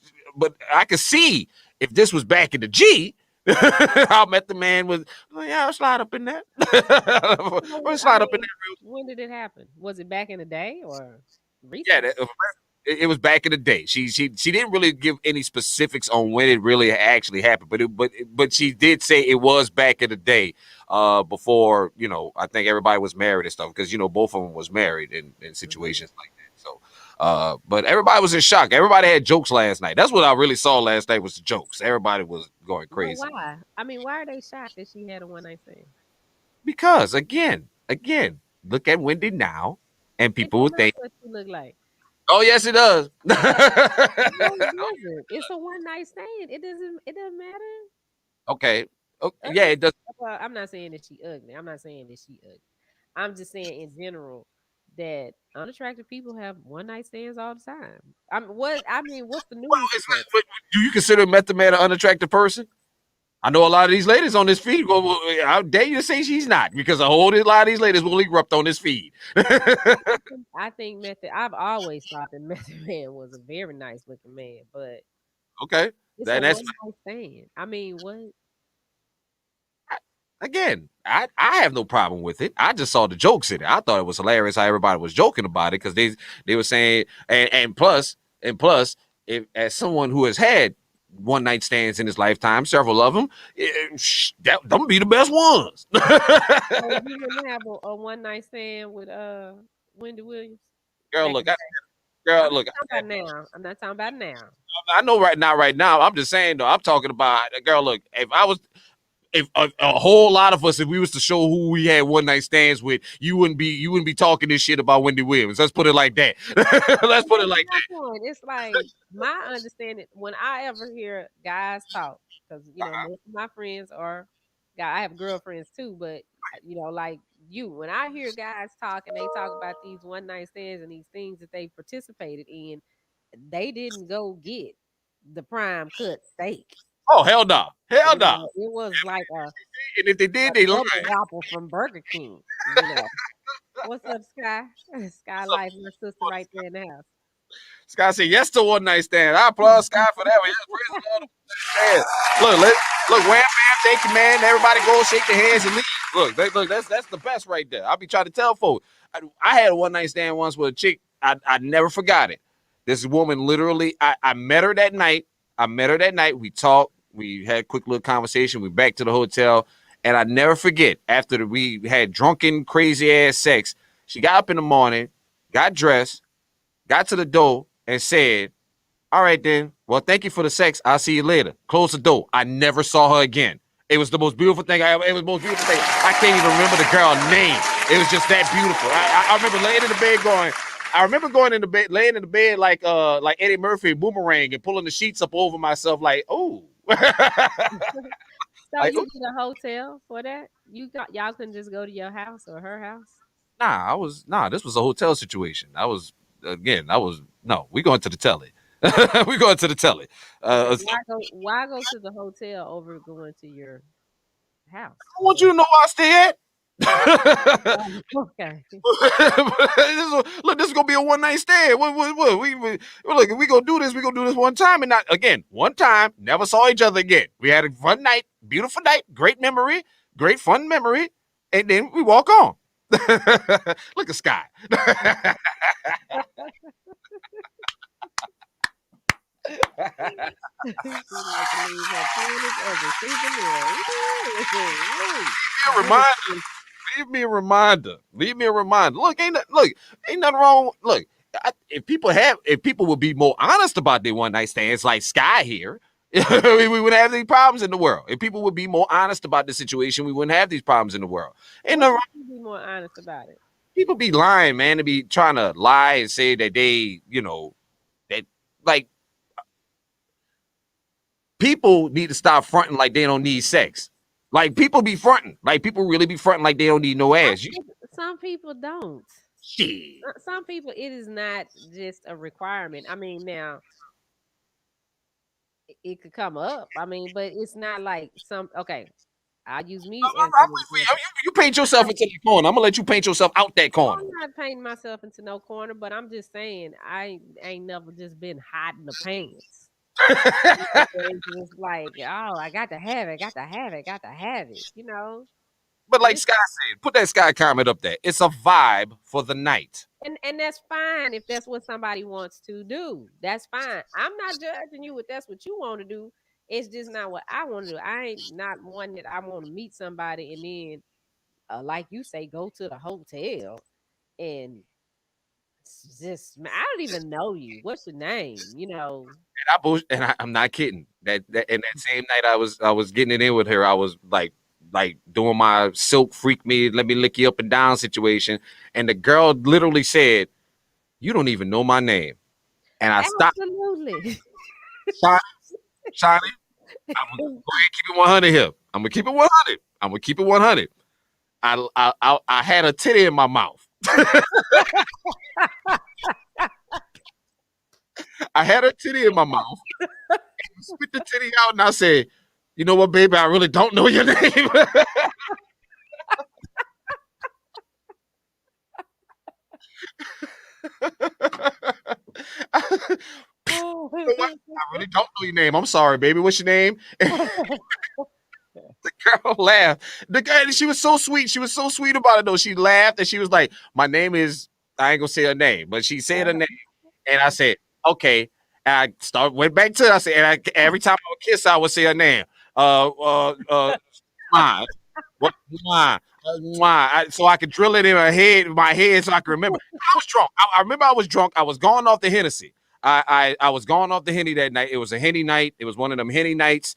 I could see if this was back in the G, I met the man with yeah, I'll slide up in that. I'll I slide up in mean, that. when did it happen? Was it back in the day or Yeah, recently? it was back in the day. She didn't really give any specifics on when it really actually happened, but she did say it was back in the day, before I think everybody was married and stuff because both of them was married in Hmm. situations like that. So, but everybody was in shock. Everybody had jokes last night. That's what I really saw last night was the jokes. Everybody was going But crazy why? I mean, why are they shocked that she had a one night stand? because again, look at Wendy now, and It people don't would matter think, what she look like. oh yes, it does. No, it doesn't. It's a one night stand. It doesn't. It doesn't matter. Okay. Oh, yeah, Ugly. it does. Well, I'm not saying that she ugly. I'm not saying that she ugly. I'm just saying in general that unattractive people have one night stands all the time. What's the news It's report? not, do you consider Method Man an unattractive person? I know a lot of these ladies on this feed. Well, I dare you to say she's not because a whole lot of these ladies will erupt on this feed. I think Method. I've always thought that Method Man was a very nice looking man, but Okay, it's a that's one night stand. I mean, what? again. I have no problem with it. I just saw the jokes in it. I thought it was hilarious how everybody was joking about it because they were saying and plus if as someone who has had one night stands in his lifetime, several of them, them be the best ones. So you wouldn't have a one night stand with Wendy Williams Girl, back in look, the day. I'm girl, look. not talking about now. I'm not talking about now. I know right now. I'm just saying though. I'm talking about girl. Look, if a whole lot of us, if we was to show who we had one night stands with, you wouldn't be talking this shit about Wendy Williams. Let's put it like that. Let's And put it that's like my point. It's like my understanding when I ever hear guys talk, because most of my friends are guy. I have girlfriends too, but like you, when I hear guys talk and they talk about these one night stands and these things that they participated in, they didn't go get the prime cut steak. that. Oh hell no, hell no. It was like And if they did, a they lying. double whopper from Burger King. What's up, Sky? Sky Life, my sister right there in the house. Scott said yes to one night stand. I applaud Scott for that one. Yes, praise the Lord. Man. Look, wham bam, thank you, man. Everybody go shake their hands and leave. Look, that's the best right there. I'll be trying to tell folks. I had a one night stand once with a chick. I never forgot it. This woman literally, I met her that night. I met her that night. We talked. We had a quick little conversation. We back to the hotel, and I never forget. After we had drunken, crazy ass sex, she got up in the morning, got dressed, got to the door, and said, all right, then. Well, thank you for the sex. I'll see you later. Close the door. I never saw her again. It was the most beautiful thing I ever. It was the most beautiful thing. I can't even remember the girl's name. It was just that beautiful. I remember laying in the bed going. I remember going in the bed, laying in the bed like Eddie Murphy boomerang and pulling the sheets up over myself like, oh, So like you ooh. did a hotel for that? Y'all couldn't just go to your house or her house? Nah. This was a hotel situation. I was no. We going to the telly. We going to the telly. Okay, So why go to the hotel over going to your house? I want you to know where I stay at. Okay. Look, this is gonna be a one night stand. What? Look, we gonna do this. We gonna do this one time and not again. One time, never saw each other again. We had a fun night, beautiful night, great memory, great fun memory, and then we walk on. Look at Sky. She like to leave her panties as a souvenir. Woo! A Give it reminder. to me. Leave me a reminder. Leave me a reminder. Ain't nothing wrong. Look, if people would be more honest about their one night stands, like Sky here, we wouldn't have these problems in the world. If people would be more honest about the situation, we wouldn't have these problems in the world. Ain't What nothing should wrong. you be more honest about it? people be lying, man. To be trying to lie and say that they, that like people need to stop fronting like they don't need sex. Like people be fronting, like people really be fronting like they don't need no I ass. You think some people don't. shit. Some people, it is not just a requirement. I mean, now it could come up. I mean, but it's not like some. Okay, I'll use me as I'm an waiting for you. example. You paint yourself into the corner. I'm gonna let you paint yourself out that Oh, corner. I'm not painting myself into no corner, but I'm just saying I ain't never just been hot in the pants. It's just like, oh, I got to have it, got to have it, got to have it. But like Listen, Sky said, put that Sky comment up there. It's a vibe for the night. and that's fine if that's what somebody wants to do. That's fine. I'm not judging you if that's what you want to do. It's just not what I want to do. I ain't not one that I want to meet somebody and then, like you say, go to the hotel and I don't even know you. What's your name? I'm not kidding. That and that same night I was getting it in with her. I was like doing my silk freak me, let me lick you up and down situation. And the girl literally said, "You don't even know my name." And I stopped. Absolutely. Shine, Shiny, I'm gonna go ahead and keep it 100 here. I'm gonna keep it 100. I'm gonna keep it 100. I had a titty in my mouth. I had a titty in my mouth. Spit the titty out, and I said, "You know what, baby? I really don't know your name." You know what? I really don't know your name. I'm sorry, baby. What's your name? The girl laughed. The girl, she was so sweet. She was so sweet about it though. She laughed and she was like, "My name is." I ain't gonna say her name, but she said her name, and I said, "Okay." And went back to it. I said, and every time I would kiss her, I would say her name. Mwah. What? Mwah. Mwah. So I could drill it in my head, so I can remember. I was drunk. I remember I was drunk. I was going off the Hennessy. I was going off the Henny that night. It was a Henny night. It was one of them Henny nights.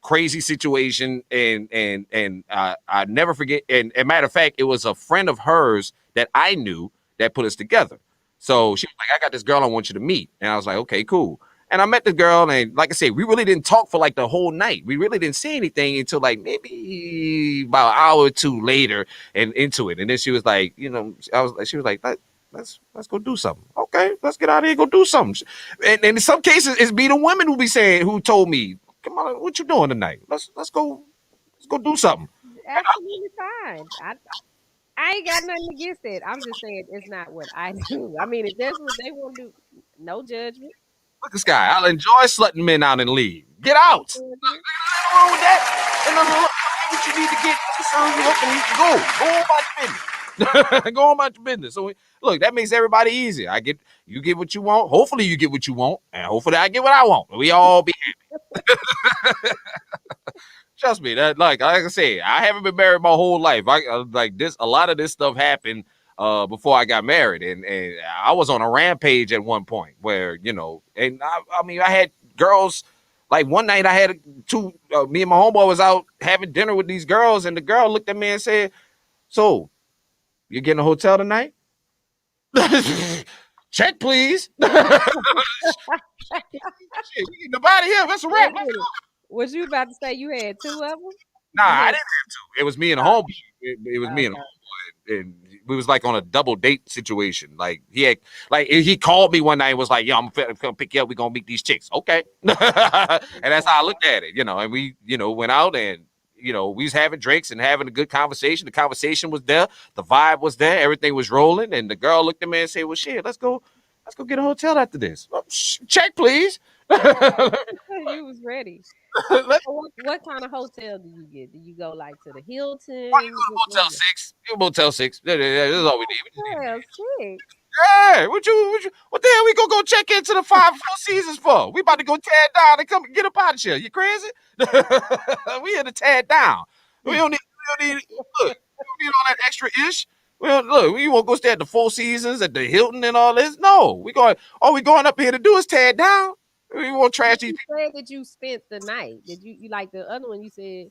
Crazy situation, and I never forget. And matter of fact, it was a friend of hers that I knew that put us together. So she was like, "I got this girl I want you to meet," and I was like, "Okay, cool." And I met the girl, and like I said, we really didn't talk for like the whole night. We really didn't say anything until like maybe about an hour or two later and into it. And then she was like, she was like, let's go do something. Okay, let's get out of here, go do something. And in some cases, it's be the women who told me, "Come on, what you doing tonight? Let's go do something." Absolutely fine. I ain't got nothing against it. I'm just saying it's not what I do. I mean, if that's what they want to do, no judgment. Look at this guy. I'll enjoy slutting men out and leave. Get No out. judgment. Nothing wrong with that. And look, get what you need to get. Sign you up and you can go. Go on about your business. Go on about your business. So look, that makes everybody easier. You get what you want. Hopefully you get what you want, and hopefully I get what I want. We all be trust me. That like I say, I haven't been married my whole life. Like this. A lot of this stuff happened before I got married, and I was on a rampage at one point where and I mean I had girls. Like one night I had two. Me and my homeboy was out having dinner with these girls, and the girl looked at me and said, "So you getting a hotel tonight?" Check, please. Shit, we getting about here. That's a Wait wrap. a minute. Was you about to say you had two of them? Nah, You I had didn't have to. It was me and a uh, homeboy. It was me and a okay. homeboy, and we was like on a double date situation. Like he called me one night and was like, "Yo, I'm gonna pick you up. We gonna meet these chicks." Okay, and that's how I looked at it. And we went out and we was having drinks and having a good conversation. The conversation was there, the vibe was there, everything was rolling. And the girl looked at me and said, "Well, shit, let's go get a hotel after this. Oh, check, please." You was ready. Let's So what kind of hotel do you get? Do you go like to the Hilton? Motel Six. You Motel Six. That's all we need. We just need. Motel 6. Hey, what the hell we gonna go check into the Four Seasons for? We about to go tear it down and come get up out of here. You crazy? We here to tear it down. We don't need look, we don't need all that extra ish. Well, look, we won't go stay at the Four Seasons, at the Hilton and all this. No, all we going up here to do is tear it down. We won't trash But these you people. said that you spent the night. Did you like the other one? You said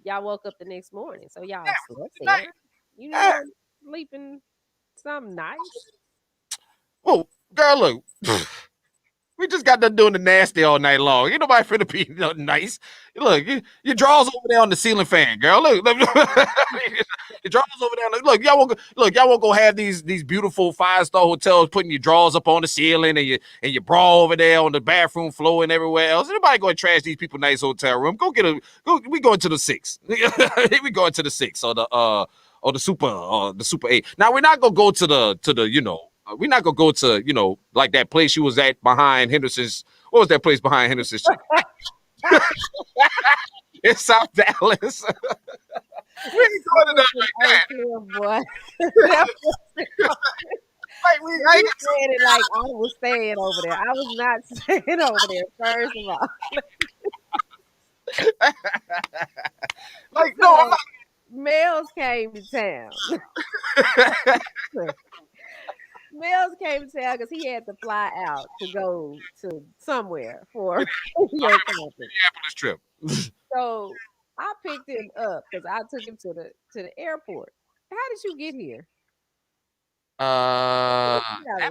y'all woke up the next morning, so y'all slept Tonight. there. You didn't Yeah, go. sleeping something nice. Well, girl, look. We just got done doing the nasty all night long. Ain't nobody finna be nice. Look, your drawers over there on the ceiling fan, girl. Look, your drawers over there. Look, y'all won't go have these beautiful 5-star hotels putting your drawers up on the ceiling and your bra over there on the bathroom floor and everywhere else. Anybody going to trash these people nice hotel room? Go get a go. We going to the 6. We going to the 6 or the super 8. Now we're not gonna go to the we're not gonna go to like that place you was at behind Henderson's. What was that place behind Henderson's? In South Dallas. We ain't going to was nothing an like Oak that. Cliff, boy. That was- Like I you ain't said it like I was staying over there. I was not staying over there, first of all. like no, I'm So Mel's came to town. not. Mel's came to town because he had to fly out to go to somewhere for your conference. Minneapolis trip. So I picked him up because I took him to the airport. How did you get here? Damn, Dallas. I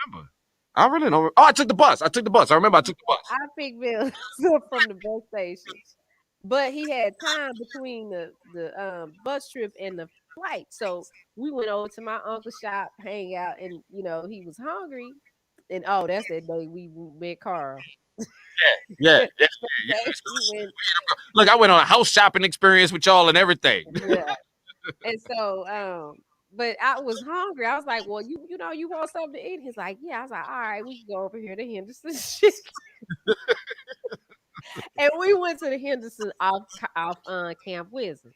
remember. I really don't. Oh, I took the bus. I took the bus. I remember I took the bus. I picked Mel up from the bus station, but he had time between the bus trip and the flight, so we went over to my uncle's shop, hang out, and he was hungry, and oh, that's that day we met Carl. Yeah, yeah, yeah, yeah. Okay, we went, Look, I went on a house shopping experience with y'all and everything. yeah, and so but I was hungry. I was like, well, you want something to eat? He's like, yeah. I was like, all right, we can go over here to Henderson. And we went to the Henderson off Camp Wisdom.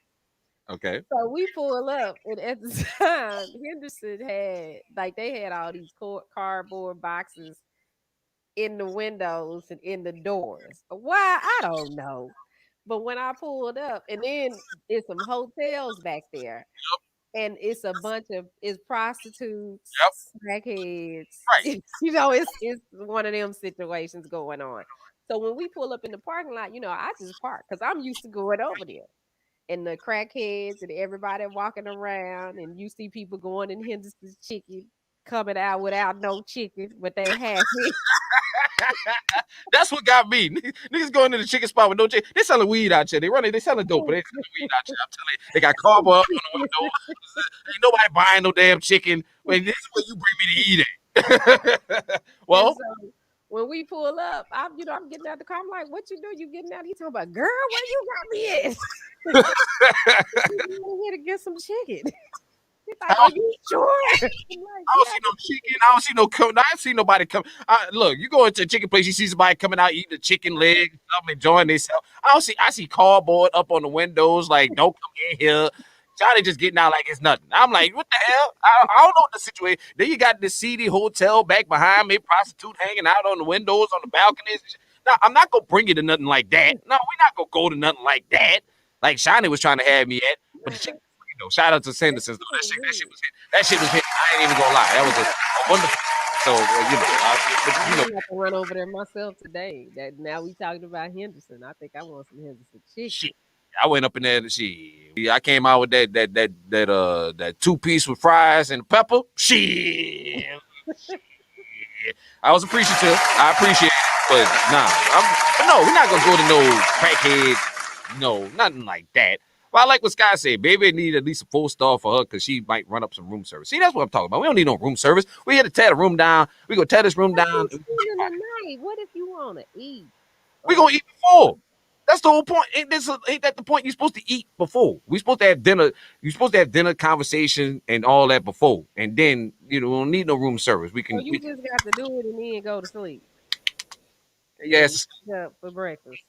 Okay. So we pull up, and at the time, Henderson had like they had all these cardboard boxes in the windows and in the doors. Why I don't know, but when I pulled up, and then there's some hotels back there, and it's a bunch of it's prostitutes, Yep. crackheads. Right. It's one of them situations going on. So when we pull up in the parking lot, I just park because I'm used to going over there. And the crackheads and everybody walking around, and you see people going in Henderson's chicken, coming out without no chicken, but they have it. That's what got me. Niggas going to the chicken spot with no chicken. They selling weed out here. They selling dope, but they selling weed out here. I'm telling you, they got cardboard up on the window. Ain't nobody buying no damn chicken. Wait, this is where you bring me to eat it. And Well, so when we pull up, I'm getting out the car. I'm like, "What you do? You getting out?" He talking about, "Girl, where you got me at?" I'm here to get some chicken. He's I like, "Are you sure?" I'm like, don't see no chicken. I don't see no I don't see nobody come. Look, you go into a chicken place, you see somebody coming out eating a chicken leg, something enjoying themselves. I see cardboard up on the windows, like don't come in here. Johnny just getting out like it's nothing. I'm like, what the hell? I don't know what the situation. Then you got this seedy hotel back behind me, prostitute hanging out on the windows, on the balconies. Now, I'm not gonna bring you to nothing like that. No, we're not gonna go to nothing like that. Like Shani was trying to have me at, but the chicken. Shout out to Sandersons. That shit was hit. I ain't even gonna lie. That was a wonderful. So I'm but, gonna have to run over there myself today. That now we talking about Henderson. I think I want some Henderson chicken. shit. I went up in there and shit. I came out with that 2-piece with fries and pepper. Shit. I was appreciative. I appreciate it, but nah. But no, we're not gonna go to no crackhead. No, nothing like that. Well, I like what Sky said. Baby need at least a 4-star for her because she might run up some room service. See, that's what I'm talking about. We don't need no room service. We here to tear the room down. We gonna tear this room But down. you spending the night. What if you want to eat? We Or gonna eat before. That's the whole point. Ain't that the point? You're supposed to eat before. We supposed to have dinner. You're supposed to have dinner, conversation, and all that before, and then we don't need no room service. We so can. you just got to do it and then go to sleep and Yes, wake up for breakfast.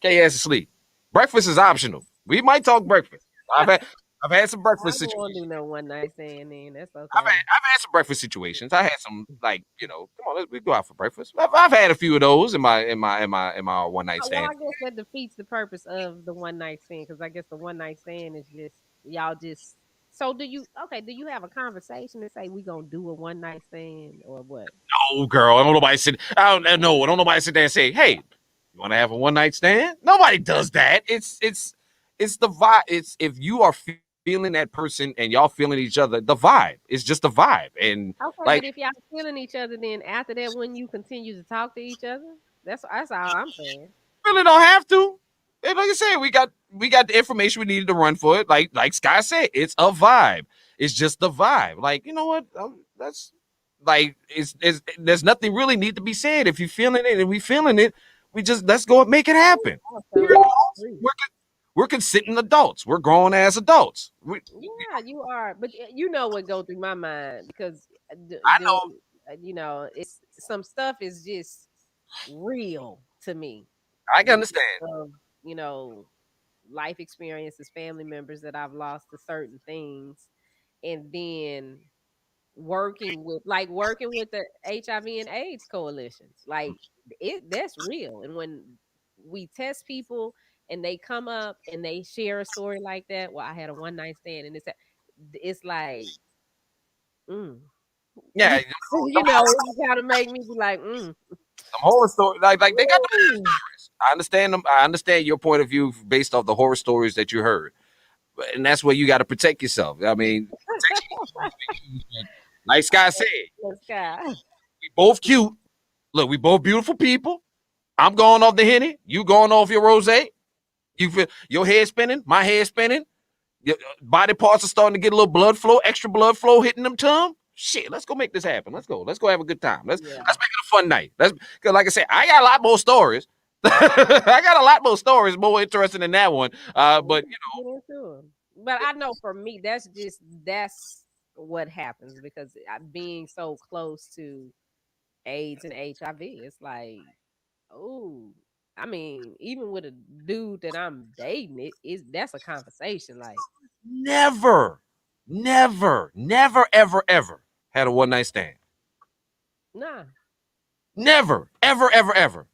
K ass asleep. Breakfast is optional. We might talk breakfast. I've had I've had some I breakfast don't want to situations. do no one night stand then. That's I've okay. had I've had some breakfast situations. I had some like come on, we go out for breakfast. I've had a few of those in my one night Well, stand. I guess that defeats the purpose of the one night stand because I guess the one night stand is just y'all just. So do you? Okay, do you have a conversation and say we gonna do a one night stand or what? Oh girl, I don't nobody sit there and say, hey, you want to have a one night stand? Nobody does that. It's the vibe. It's if you are feeling feeling that person and y'all feeling each other, the vibe. It's just a vibe. And Okay, like but if y'all feeling each other, then after that, when you continue to talk to each other, that's all I'm saying. really don't have to. And like I said, we got the information we needed to run for it. Like Sky said, it's a vibe. It's just the vibe. Like, you know what? That's like it's there's nothing really need to be said. If you feeling it and we feeling it, we just let's go and make it happen. I We're totally agree. we're, we're consenting adults. We're grown as adults. Yeah, you are, but you know what go through my mind because I the know. it's some stuff is just real to me I can because understand. of you know life experiences, family members that I've lost to certain things, and then working with the HIV and AIDS coalitions. Like that's real. And when we test people and they come up and they share a story like that, well, I had a one night stand and it's like, mm. Yeah, You know, it kind of make me be like, the horror story, like they got the ooh. stories. I understand them. I understand your point of view based off the horror stories that you heard, and that's where you got to protect yourself. I mean, protection is supposed to be used, but like Sky said, Let's go. we both cute. Look, we both beautiful people. I'm going off the henny. You going off your rose. You feel your head spinning, my head spinning. Your body parts are starting to get a little blood flow, extra blood flow hitting them tongue. Shit, let's go make this happen. Let's go. Let's go have a good time. Let's Yeah. make it a fun night. Let's because like I said, I got a lot more stories. I got a lot more stories, more interesting than that one. We But can get into 'em. But I know for me, that's what happens because being so close to AIDS and HIV, it's like, oh, I mean, even with a dude that I'm dating, it is that's a conversation. Like, never, never, ever had a one night stand. nah, Never, ever.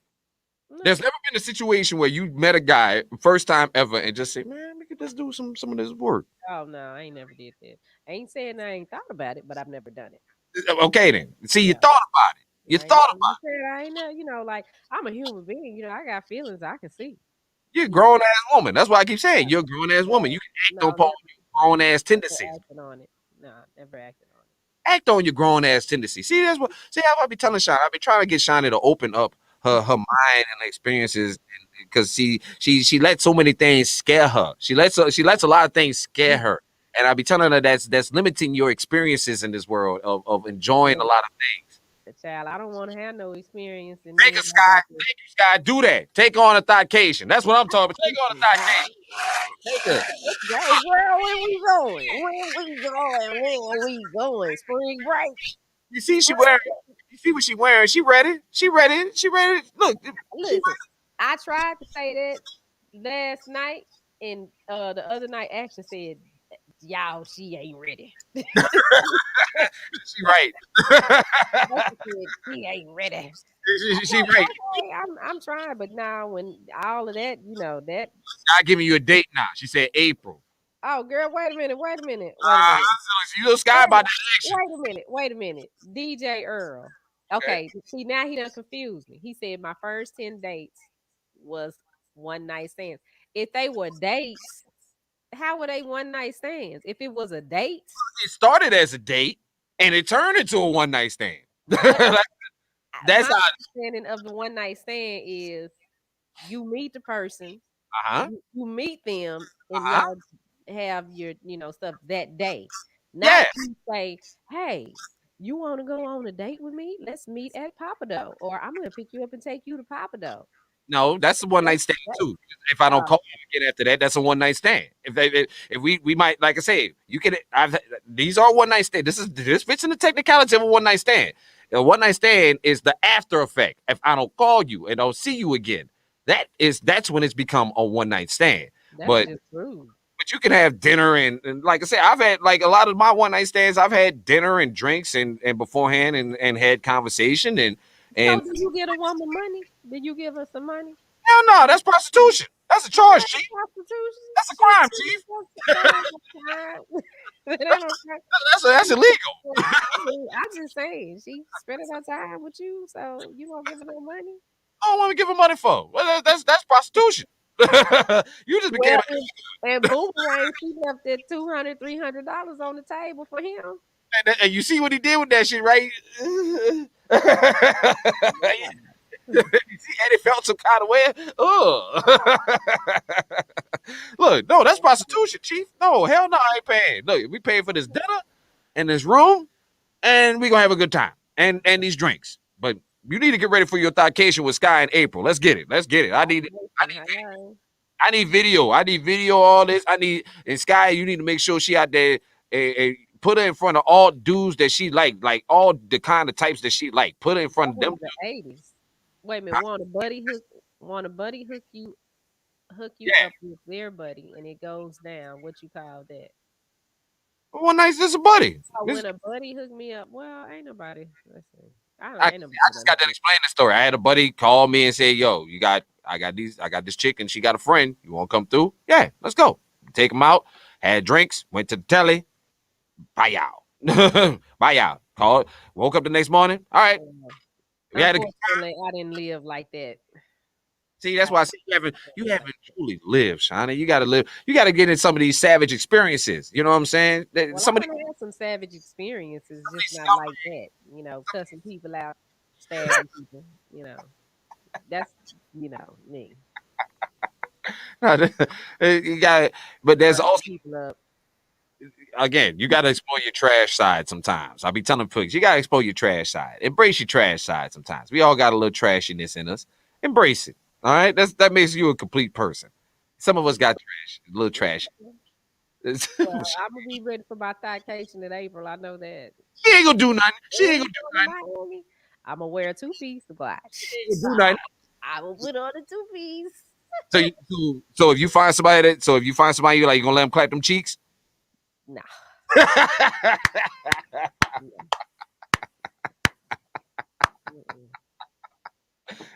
nah. There's never been a situation where you met a guy first time ever and just say, "Man, we could just do some of this work." Oh no, I ain't never did that. I ain't saying I ain't thought about it, but I've never done it. Okay, then. See, you Yeah. thought about it. You I ain't thought never about it. said I ain't know, like I'm a human being, I got feelings I can see. You're a You know, grown ass woman. That's why I keep saying yeah, you're a grown ass woman. yeah. You can act No, upon your grown ass never tendencies. acted on it. No, never acted on it. Act on your grown ass tendencies. See, that's what. See, how I be telling Shani. I be trying to get Shani to open up her mind and experiences because she lets so many things scare her. She lets a lot of things scare her, and I be telling her that's limiting your experiences in this world of enjoying a Well, lot of things. the child, I don't want to have no experience, and Take then a I Sky. got to. Thank you, Sky. Do that. Take on a thication. That's what I'm talking about. Take on a thication. Take her. Let's go, girl. Where we going? Where we going? Where we going? Spring break. You see she wearing. You see what she wearing. She ready. She ready. She ready. Look. She Listen, I tried to say that last night, and the other night Action said, "Y'all, she ain't ready." she right. Action said she ain't ready. She right. Okay, I'm trying, but now when all of that, that. Not giving you a date now. She said April. Oh, girl, wait a minute, wait a minute, wait a minute. You know Sky Wait about a, that action. wait a minute, wait a minute. DJ Earl. Okay. Okay, see now he done confused me. He said my first 10 dates was one night stands. If they were dates, how were they one night stands? If it was a date, It started as a date and it turned into a one night stand. but That's my how. understanding of the one night stand is you meet the person, Uh huh. you meet them, Uh and huh. y'all have your stuff that day. Not Yeah. you say, "Hey, you want to go on a date with me? Let's meet at Papado, or I'm gonna pick you up and take you to Papado." No, that's a one That's night stand that. too. If I don't Uh, call you again after that, that's a one night stand. If we might like I say, you can. These are one night stand. This fits in the technicality of a one night stand. A one night stand is the after effect. If I don't call you and don't see you again, that's when it's become a one night stand. that's But just rude. but you can have dinner and like I said, I've had like a lot of my one night stands. I've had dinner and drinks and beforehand and had conversation and So, do you get a woman money? Did you give her some money? hell no, that's prostitution. That's a charge, That's chief. prostitution. That's a Shit, crime, chief. that ain't no crime. That ain't no crime. That's illegal. I mean, I'm just saying, she spending her time with you, so you don't give her no money. I don't want to give her money for. Well, that's prostitution. You just became Well, and Boomerang, she left that $200, $300 on the table for him. and you see what he did with that shit, right? Hmm. You see, and it felt some kind of way. Look, no, that's prostitution, chief. No, hell no, I ain't paying. Look, we paying for this dinner and this room, and we gonna have a good time and these drinks. But you need to get ready for your vacation with Sky in April. Let's get it. Let's get it. I need Hello. I need video. I need video. All this. I need and Sky. You need to make sure she out there and put her in front of all dudes that she like all the kind of types that she like. Put her in front That of was them. the 80s. Wait a minute, want a buddy hook you Yeah. up with their buddy and it goes down. What you call that? One night, this a buddy. So This when a buddy hooked me up, well, ain't nobody. Let's see. I don't I ain't nobody just done got hooked to me. explain the story. I had a buddy call me and say, "Yo, I got this chick and she got a friend. You want to come through? Yeah, let's go." Take him out. Had drinks. Went to the telly. Bye y'all. Bye y'all. Called. Woke up the next morning. All right. Uh, We had a Unfortunately, I didn't live like that. see. That's I why I say you haven't truly lived, Shani. You got to live. You got to get in some of these savage experiences. You know what I'm saying? Well, I Some of done had some savage experiences, just these not like that. Cussing people out, stabbing people. That's me. you got. But there's Burning also people up. again, you got to explore your trash side sometimes. I'll be telling folks, you got to explore your trash side. Embrace your trash side sometimes. We all got a little trashiness in us. Embrace it. All right? That makes you a complete person. Some of us got trash, a little trash. Well, She I'm gonna be ready for my vacation in April. I know that. ain't gonna do nothing. She When ain't we gonna do go to nothing. Miami, I'm gonna wear a two piece to She watch. ain't gonna do nothing. I will put on a two piece. So if you find somebody you like, you gonna let them clap them cheeks? Nah, mm-mm.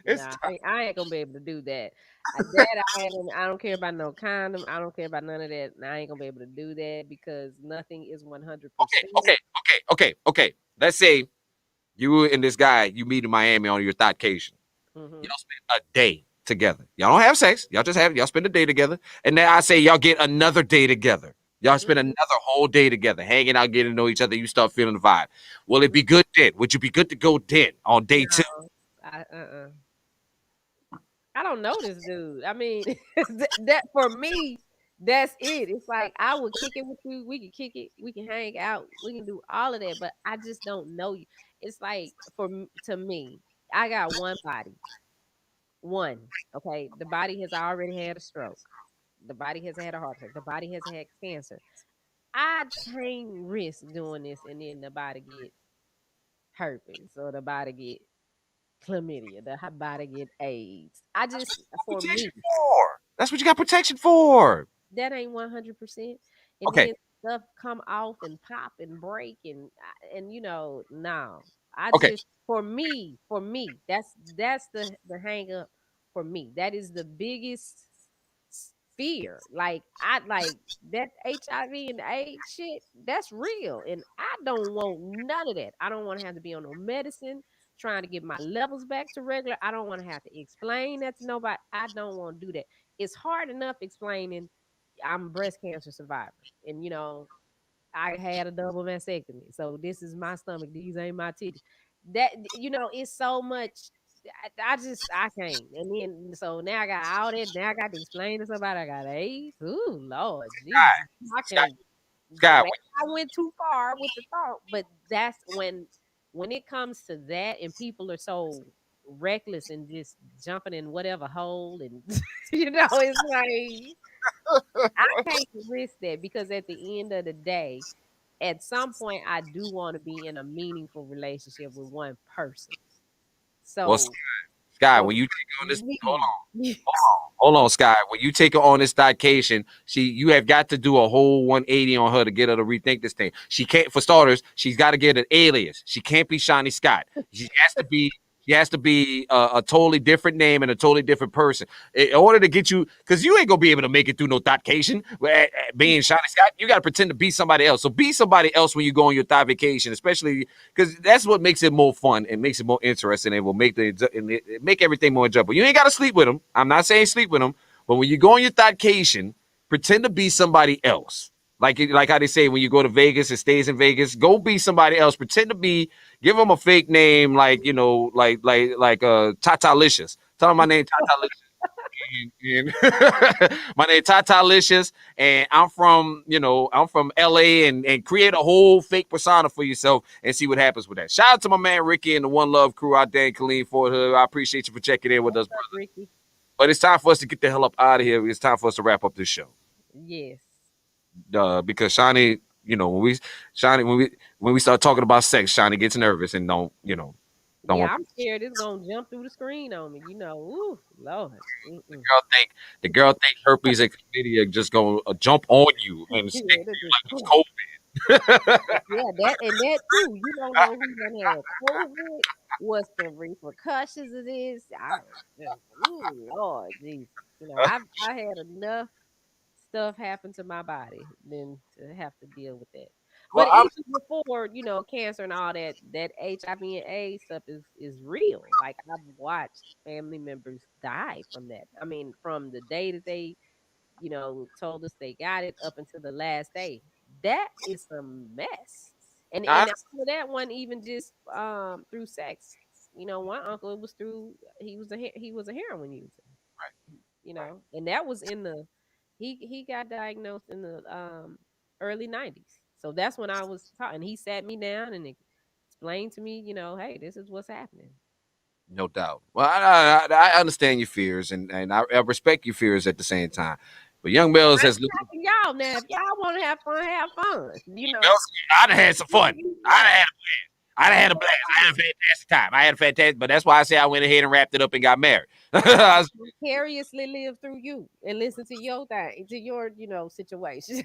It's Nah, I ain't gonna be able to do that. That I don't care about no condom. I don't care about none of that. I ain't gonna be able to do that because nothing is 100%. okay. Let's say you and this guy you meet in Miami on your vacation. Hmm. Y'all spend a day together. Y'all don't have sex. Y'all spend a day together. And then I say y'all get another day together. Y'all spend Hmm. another whole day together, hanging out, getting to know each other. You start feeling the vibe. Will it be good then? Would you be good to go then on day two? No, I don't know this dude. I mean, that for me, that's it. It's like I would kick it with you. We can kick it. We can hang out. We can do all of that. But I just don't know you. It's like to me, I got one body. One. Okay. The body has already had a stroke. The body has had a heart attack. The body has had cancer. I can't risk doing this and then the body get herpes or the body get chlamydia. The body get AIDS. I just for Protection me. for. That's what you got protection for. That ain't 100%. And Okay. then stuff come off and pop and break and no. I Okay. just for me, that's the hang up for me. That is the biggest fear. Like I like that HIV and AIDS shit, that's real. And I don't want none of that. I don't want to have to be on no medicine trying to get my levels back to regular. I don't want to have to explain that to nobody. I don't want to do that. It's hard enough explaining I'm a breast cancer survivor. And I had a double mastectomy. So this is my stomach. These ain't my titties. That it's so much. I can't. And then so now I got all that. Now I got to explain to somebody I got AIDS. Ooh, Lord Jesus. I Scott, can't. Scott, Maybe I went too far with the thought, but that's when it comes to that and people are so reckless and just jumping in whatever hole and it's like I can't risk that because at the end of the day, at some point I do want to be in a meaningful relationship with one person. well, So Scott, for when you take on this, me, hold on, Scott. When you take her on this vacation, you have got to do a whole 180 on her to get her to rethink this thing. She can't, for starters, she's got to get an alias. She can't be Shani Scott. She has to be a totally different name and a totally different person in order to get you. Because you ain't gonna be able to make it through no vacation being Shani Scott. You got to pretend to be somebody else. So be somebody else when you go on your thigh vacation, especially because that's what makes it more fun and makes it more interesting and will make make everything more enjoyable. You ain't got to sleep with them. I'm not saying sleep with them, But when you go on your vacation, pretend to be somebody else. Like how they say when you go to Vegas, it stays in Vegas. Go be somebody else. Pretend to be. Give them a fake name, like Tata Licious. Tell them my name Tata Licious. My name Tata Licious, and I'm from LA, and create a whole fake persona for yourself and see what happens with that. Shout out to my man Ricky and the One Love crew out there in Killeen, Fort Hood. I appreciate you for checking in with What's us, up, brother. Ricky? But it's time for us to get the hell up out of here. It's time for us to wrap up this show. Yes. Because Shani, when we start talking about sex, Shani gets nervous and don't Yeah, want. I'm scared it's gonna jump through the screen on me. Ooh, Lord. Mm-mm. The girl think herpes and chlamydia just gonna jump on you and stick Yeah, to it'll you just like it's COVID. yeah, that and that too. You don't know who done had COVID. What's the repercussions of this? Ooh, Lord Jesus. I had enough stuff happen to my body than to have to deal with that. Well, But I'm even before, cancer and all that, that HIV and AIDS stuff is real. Like I've watched family members die from that. I mean, from the day that they told us they got it up until the last day. That is some mess. And I and all of that wasn't even just through sex. One uncle it was through he was a heroin user. And that was in the he got diagnosed in the early 90s. So that's when I was taught and he sat me down and explained to me, hey, this is what's happening. No doubt. Well, I understand your fears, and I respect your fears at the same time. But Young Bells I ain't has listened. stopping y'all now. If y'all want to have fun, have fun. Bells, I done had some fun. Yeah. I done had a blast. I had a fantastic time. I had a fantastic, but that's why I say I went ahead and wrapped it up and got married. That's Vicariously live through you and listen to your thing, to your, situation.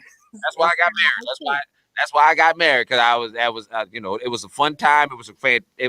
why And I got married. That's why I got married because I was that was it was a fun time. It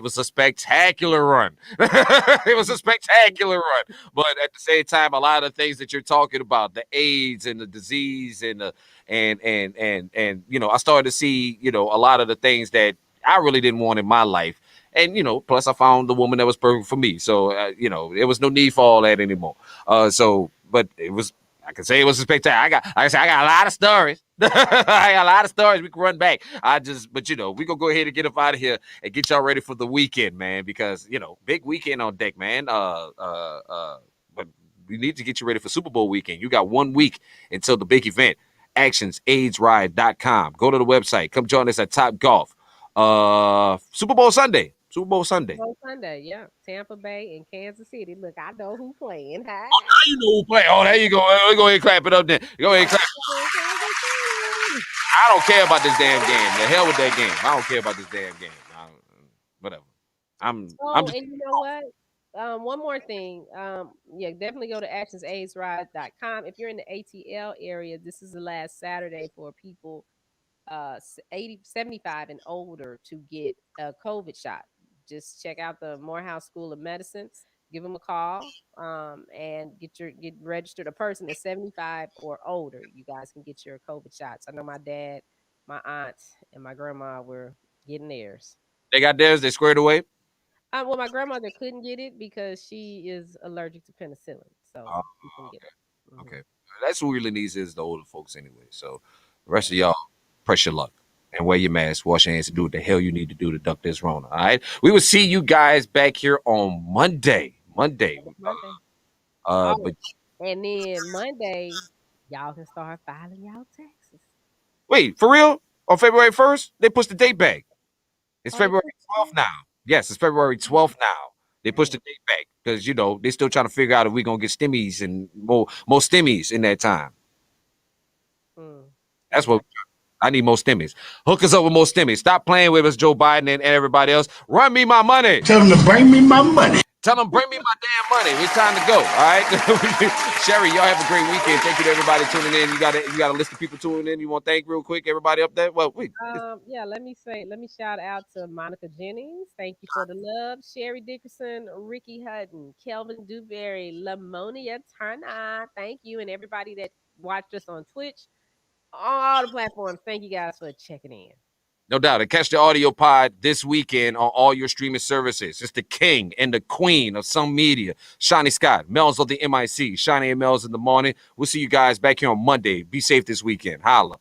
was a spectacular run. It was a spectacular run. But at the same time, a lot of the things that you're talking about, the AIDS and the disease and the and I started to see a lot of the things that I really didn't want in my life. And plus I found the woman that was perfect for me. So there was no need for all that anymore. But it was I can say it was a spectacular. I got a lot of stories. I got a lot of stories we can run back. But we gonna go ahead and get up out of here and get y'all ready for the weekend, man. Because big weekend on deck, man. But we need to get you ready for Super Bowl weekend. You got 1 week until the big event. ActionsAIDSRide.com. Go to the website. Come join us at Top Golf. Super Bowl Sunday. Super Bowl Sunday. Super Sunday, yeah. Tampa Bay and Kansas City. Look, I know who playing. Hi. Oh, now you know who play. Oh, there you go. Go ahead and clap it up then. Go ahead and clap. Kansas City. I don't care about this damn game. The hell with that game. I don't care about this damn game. Whatever. I'm Oh, just and you know what? One more thing. Yeah, definitely go to actionsaidride.com. If you're in the ATL area, this is the last Saturday for people 80, 75 and older to get a COVID shot. Just check out the Morehouse School of Medicine. Give them a call and get registered. A person that's 75 or older, you guys can get your COVID shots. I know my dad, my aunt, and my grandma were getting theirs. they got theirs. They squared away. Well, my grandmother couldn't get it because she is allergic to penicillin, so Oh, she couldn't get it. okay. That's who really needs is the older folks anyway. So the rest of y'all, press your luck and wear your mask, wash your hands, and do what the hell you need to do to duck this Rona. All right. We will see you guys back here on Monday. Monday. Monday. But Oh, and then Monday, y'all can start filing y'all taxes. wait, for real? On February 1st, they pushed the date back. It's Oh, they February put it 12th now. Yes, it's February 12th now. They pushed the back. date back because they're still trying to figure out if we're gonna get stimmies and more stimmies in that time. Mm, That's okay. what I need more stimmies. Hook us up with more stimmies. Stop playing with us, Joe Biden and everybody else. Run me my money. Tell them to bring me my money. Tell them bring me my damn money. It's time to go. All right, Sherry, y'all have a great weekend. Thank you to everybody tuning in. You got a list of people tuning in. You want to thank real quick everybody up there? Well, wait. Yeah, let me shout out to Monica Jennings. Thank you for the love. Sherry Dickerson, Ricky Hutton, Kelvin Dewberry, Lamonia Turner. Thank you. And everybody that watched us on Twitch, all the platforms. Thank you guys for checking in. No doubt. And catch the audio pod this weekend on all your streaming services. It's the king and the queen of some media. Shani Scott, Melz of the M.I.C. Shani and Melz in the morning. We'll see you guys back here on Monday. Be safe this weekend. Holla.